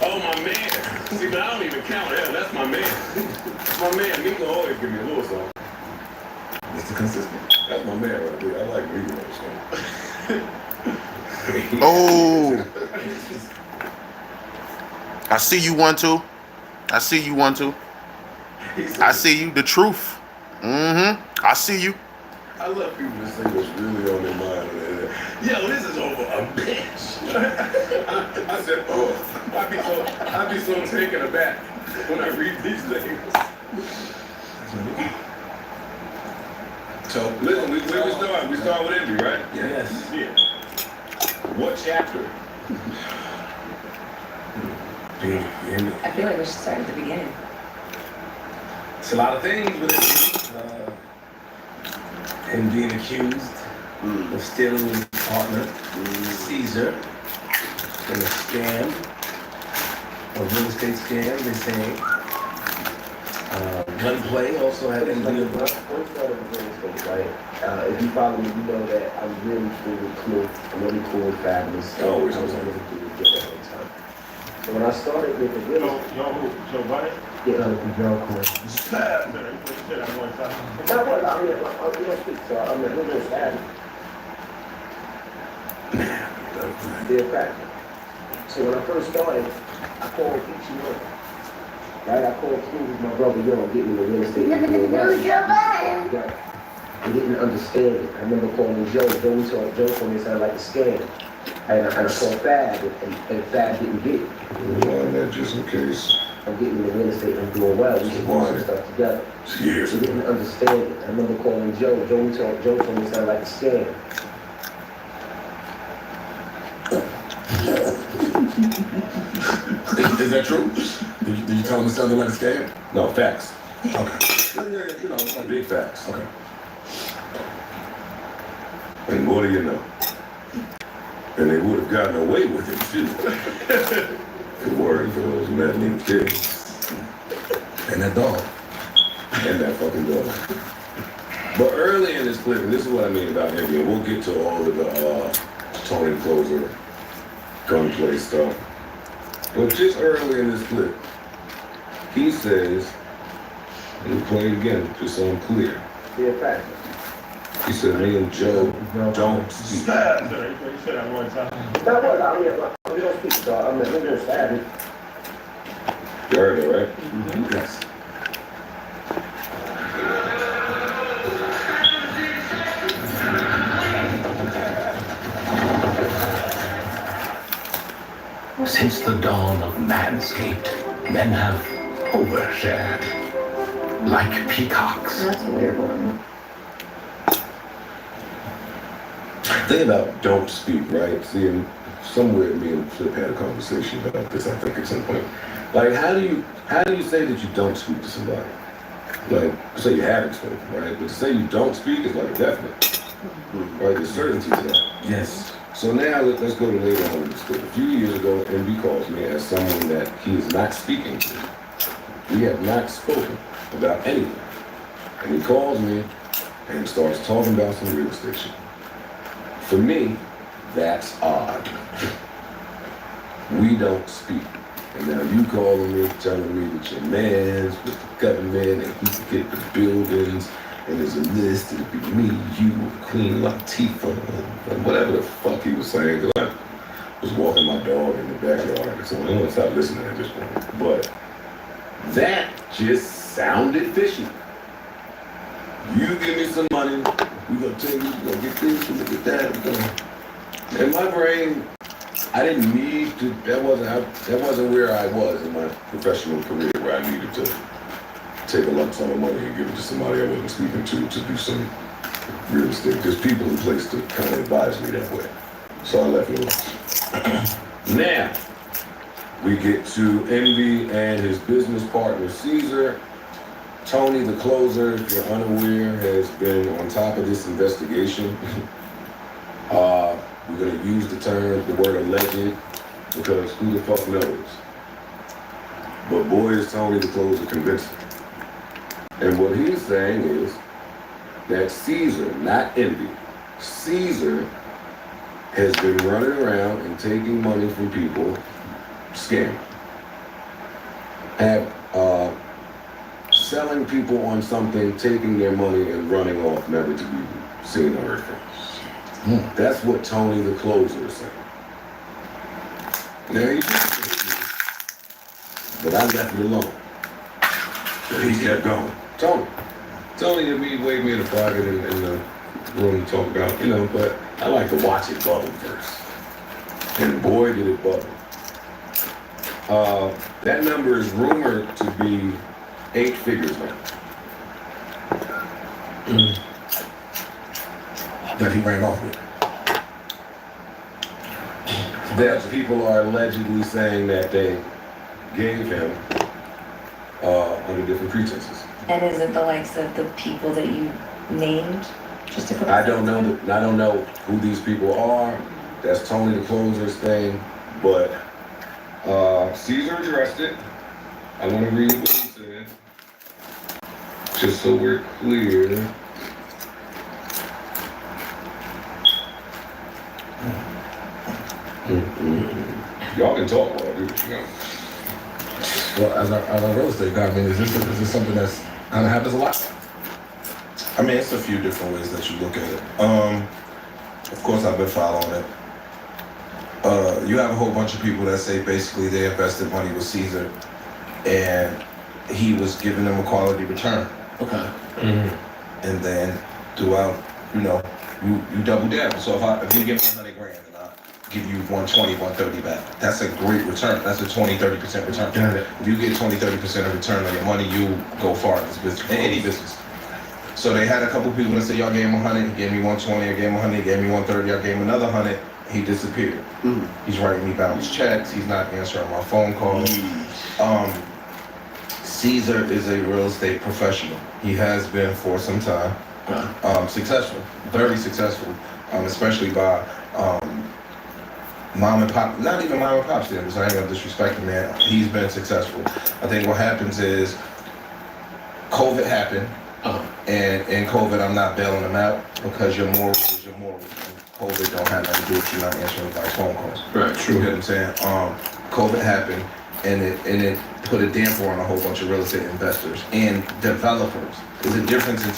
Oh, my man. See, but I don't even count him. That's my man. My man. Nico always give me a little something. Mr. Consistent. That's my man right there. I like Nico. Oh. I see you one too. I see you one too. I see you. The truth. I see you. I love people to say what's really on their mind. Yo, this is over a bitch. I said, oh, I'd be so taken aback when I read these things. So, listen, where we start? We start with Envy, right? Yes. Yeah. What chapter? I feel like we should start at the beginning. It's a lot of things with him being accused of stealing his partner, Caesar, in a scam, a real estate scam, they say. Gunplay also had him do it. First started with real estate, right? If you follow me, you know that I'm really cool with Cliff. I'm really cool with Fabulous. I was really cool with Joe all the time. So when I started with the real estate... Joe Buddy? Yeah, with Joe Court. Not what, I mean, we don't speak, so I'm a little sad. They're practical. So when I first started, I called each one. Right, I called King with my brother, yo, I'm getting into real estate. I didn't understand it. I remember calling Joe. Joe told me it sounded like a scam. And I called Fab, and Fab didn't get it. Rewind that just in case. I'm getting into real estate, I'm doing well. We should do some stuff together. Years He didn't understand it. I remember calling Joe. Joe told me it sounded like a scam. Is that true? Did you tell him it sounded like a scam? No, facts. Okay. Yeah, you know, like big facts. Okay. And what do you know? And they would have gotten away with it too. If it weren't for those meddling kids. And that dog. And that fucking dog. But early in this clip, and this is what I mean about him, and we'll get to all of the Tony Closer gunplay stuff. But just early in this clip, he says, and we'll play it again, just so I'm clear. Yeah, fact. He said, me and Joe don't speak. Not what, I mean, we don't speak, so I'm not going to stab it. You heard it, right? Yes. Since the dawn of Manscaped, men have overshared. Like peacocks. That's a weird one. Thing about don't speak, right? See, and somewhere me and Flip had a conversation about this, I think, at some point. Like, how do you say that you don't speak to somebody? Like, say you haven't spoken, right? But to say you don't speak is like a definite. Right? There's certainty to that. Yes. So now let's go to later on in this clip. A few years ago, MB calls me as someone that he is not speaking to. We have not spoken about anything. And he calls me and starts talking about some real estate shit. For me, that's odd. We don't speak. And now you calling me, telling me that your man's with the government and he can get the buildings and there's a list, it'll be me, you, Queen Latifah, and whatever the fuck he was saying, because I was walking my dog in the backyard, so I'm gonna stop listening at this point. But that just sounded fishy. You give me some money, we gonna tell you, we gonna get this, we gonna get that, we gonna... In my brain, I didn't need to, that wasn't where I was in my professional career, where I needed to take a lump sum of money and give it to somebody I wasn't speaking to do some real estate. There's people in place to kind of advise me that way. So I left it alone. Now, we get to Envy and his business partner, Caesar. Tony, the closer, if you're unaware, has been on top of this investigation. We're gonna use the word alleged, because who the fuck knows? But boy, is Tony the closer convincing. And what he's saying is that Caesar, not Envy, Caesar has been running around and taking money from people, scamming. Selling people on something, taking their money and running off, never to be seen or heard from. That's what Tony the closer is saying. Now he but I left it alone. But he kept going. Tony to me waved me in the pocket in the room to talk about, but I like to watch it bubble first. And boy did it bubble. That number is rumored to be 8 figures now. That he ran off with. That people are allegedly saying that they gave him under different pretenses. And is it the likes of the people that you named? Just to I don't know who these people are. That's Tony the closer's thing. But Caesar addressed it. I want to read what he said, just so we're clear. Y'all can talk while I do what you know. Well, as a real estate guy, I mean, is this something that's kind of happens a lot? I mean, it's a few different ways that you look at it. Of course, I've been following it. You have a whole bunch of people that say basically they invested money with Caesar, and he was giving them a quality return. Okay. And then throughout, you double down. So if you give me $100 grand and I give you 120, 130 back, that's a great return. That's a 20-30% return. Got it. If you get 20-30% of return on your money, you go far in this business, in any business. So they had a couple people that said, y'all gave him 100, he gave me 120, I gave him 100, he gave me 130, I gave him another 100, he disappeared. He's writing me bounce checks, he's not answering my phone calls. Caesar is a real estate professional. He has been for some time. Successful, very successful, especially by mom and pop, not even mom and pop standards, I ain't gonna disrespect him, man. He's been successful. I think what happens is COVID happened, and in COVID I'm not bailing him out because your morals is your morals. And COVID don't have nothing to do with you not answering anybody's phone calls. Right, true. You get what I'm saying? COVID happened, and it put a damper on a whole bunch of real estate investors and developers. There's a difference in,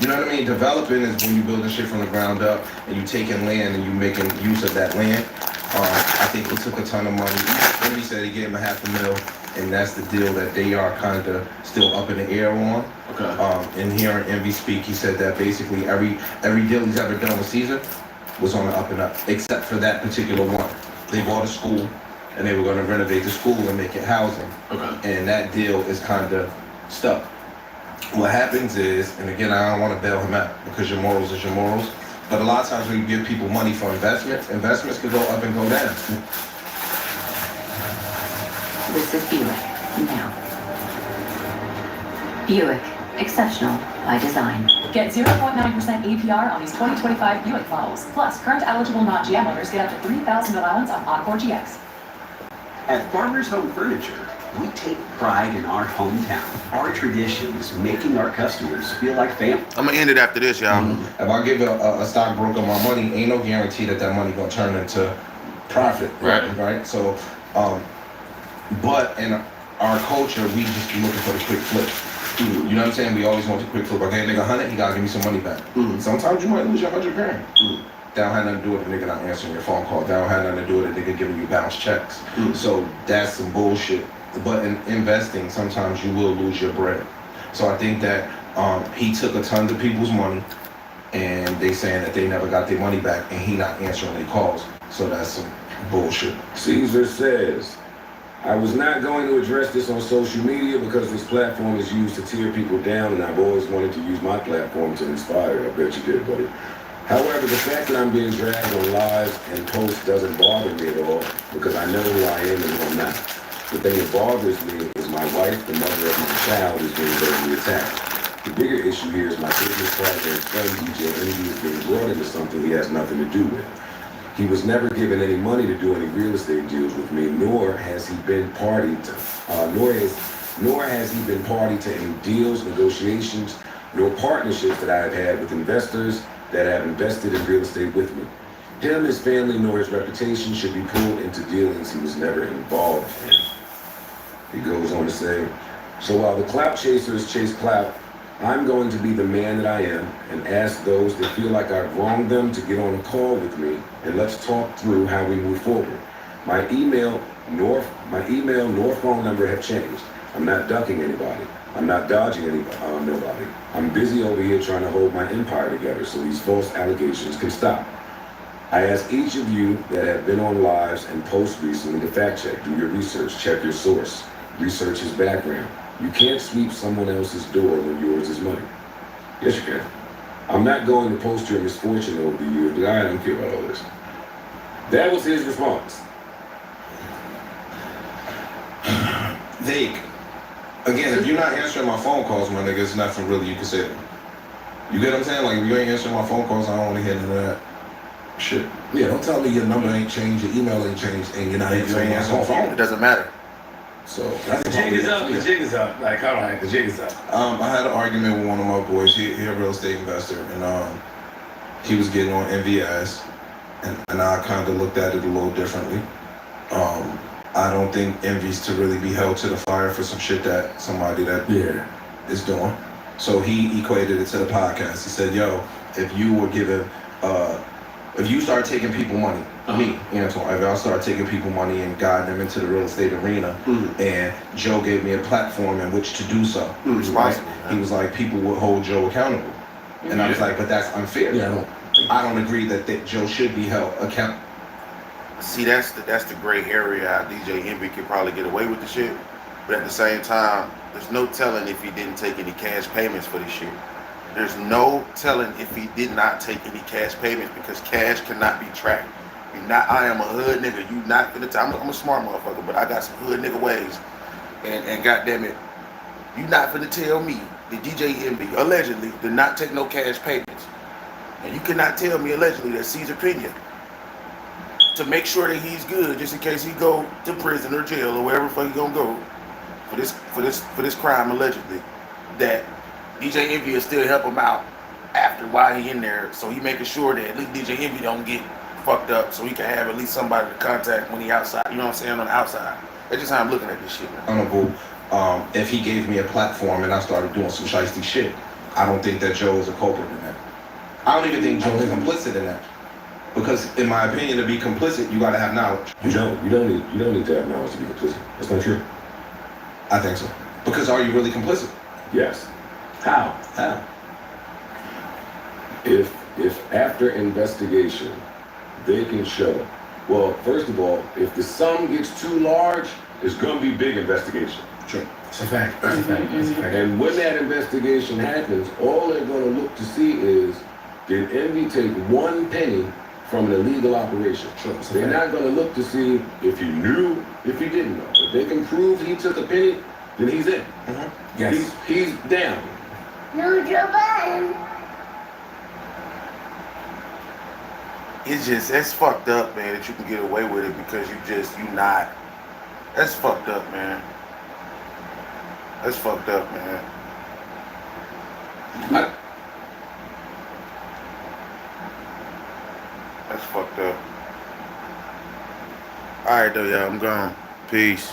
you know what I mean? Developing is when you building shit from the ground up and you taking land and you making use of that land. I think he took a ton of money. Envy said he gave him $500,000, and that's the deal that they are kind of still up in the air on. Okay. And hearing Envy speak, he said that basically every deal he's ever done with Caesar was on the up and up, except for that particular one. They bought a school, and they were going to renovate the school and make it housing. Okay. And that deal is kind of stuck. What happens is, and again, I don't want to bail him out because your morals is your morals, but a lot of times when you give people money for investments could go up and go down. This is Buick, now. Buick, exceptional by design. Get 0.9% APR on these 2025 Buick models. Plus, current eligible non-GM owners get up to $3,000 allowance on Encore GX. At Farmers Home Furniture, we take pride in our hometown, our traditions, making our customers feel like family. I'm gonna end it after this, y'all. If I give a stockbroker my money, ain't no guarantee that money gonna turn into profit. Right. So But in our culture, we just be looking for the quick flip. You know what I'm saying? We always want the quick flip. I gave a nigga 100, he gotta give me some money back. Sometimes you might lose your 100 grand. That don't have nothing to do with the nigga not answering your phone call. That don't have nothing to do with the nigga giving you bounce checks. So that's some bullshit. But in investing, sometimes you will lose your bread. So I think that he took a ton of people's money, and they saying that they never got their money back, and he not answering their calls. So that's some bullshit. Caesar says, I was not going to address this on social media because this platform is used to tear people down, and I've always wanted to use my platform to inspire. I bet you did, buddy. However, the fact that I'm being dragged on lives and posts doesn't bother me at all because I know who I am and who I'm not. The thing that bothers me is my wife, the mother of my child, is being verbally attacked. The bigger issue here is my business partner and friend DJ Envy is being brought into something he has nothing to do with. He was never given any money to do any real estate deals with me, nor has he been party to, nor has he been party to any deals, negotiations, nor partnerships that I have had with investors that have invested in real estate with me. Him, his family, nor his reputation should be pulled into dealings he was never involved in. He goes on to say, so while the clout chasers chase clout, I'm going to be the man that I am and ask those that feel like I've wronged them to get on a call with me and let's talk through how we move forward. My email nor phone number have changed. I'm not ducking anybody. I'm not dodging nobody. I'm busy over here trying to hold my empire together so these false allegations can stop. I ask each of you that have been on lives and posts recently to fact check, do your research, check your source, research his background. You can't sweep someone else's door when yours is money. Yes, you can. I'm not going to post your misfortune over the years, but I don't care about all this. That was his response. Vague. Again, if you're not answering my phone calls, my nigga, it's nothing really you can say to me. You get what I'm saying? Like, if you ain't answering my phone calls, I don't want to hear none of that shit. Yeah, don't tell me your number ain't changed, your email ain't changed, and you're not answering my phone. It doesn't matter. So the jig is up. The jig is up. Like, hold on, the jig is up. I had an argument with one of my boys. He a real estate investor, and he was getting on MVS, and I kind of looked at it a little differently. I don't think Envy's to really be held to the fire for some shit that somebody that is doing. So he equated it to the podcast. He said, yo, if you were given, if you start taking people money, me, Antoine, if I start taking people money and guiding them into the real estate arena, and Joe gave me a platform in which to do so, right? He was like, people would hold Joe accountable. And I was like, but that's unfair. Yeah, I don't agree that Joe should be held accountable. See, that's the gray area. How DJ Envy could probably get away with the shit, but at the same time, there's no telling if he didn't take any cash payments for this shit. There's no telling if he did not take any cash payments because cash cannot be tracked. You're not. I am a hood nigga. You not gonna tell. I'm a smart motherfucker, but I got some hood nigga ways. And goddamn it, you not gonna tell me that DJ Envy allegedly did not take no cash payments, and you cannot tell me allegedly that Caesar Pena, to make sure that he's good, just in case he go to prison or jail or wherever the fuck he gonna go for this crime allegedly, that DJ Envy will still help him out after while he in there, so he making sure that at least DJ Envy don't get fucked up, so he can have at least somebody to contact when he outside. You know what I'm saying, on the outside. That's just how I'm looking at this shit, man. Honorable, if he gave me a platform and I started doing some shiesty shit, I don't think that Joe is a culprit in that. I don't even think Joe is complicit in that. Because in my opinion, to be complicit, you gotta have knowledge. You don't need to have knowledge to be complicit. That's not true. I think so. Because are you really complicit? Yes. How? If after investigation they can show, well, first of all, if the sum gets too large, it's gonna be big investigation. Sure. It's a fact. That's a fact. That's a fact. And when that investigation happens, all they're gonna look to see is, did Envy take 1 penny from an illegal operation? Sure. They're not gonna look to see if he knew, if he didn't know. If they can prove he took a penny, then he's in. Yes. He's down. No, Joe Biden. It's just, it's fucked up, man, that you can get away with it because you not. That's fucked up, man. That's fucked up, man. That's fucked up. All right, though, y'all. I'm gone. Peace.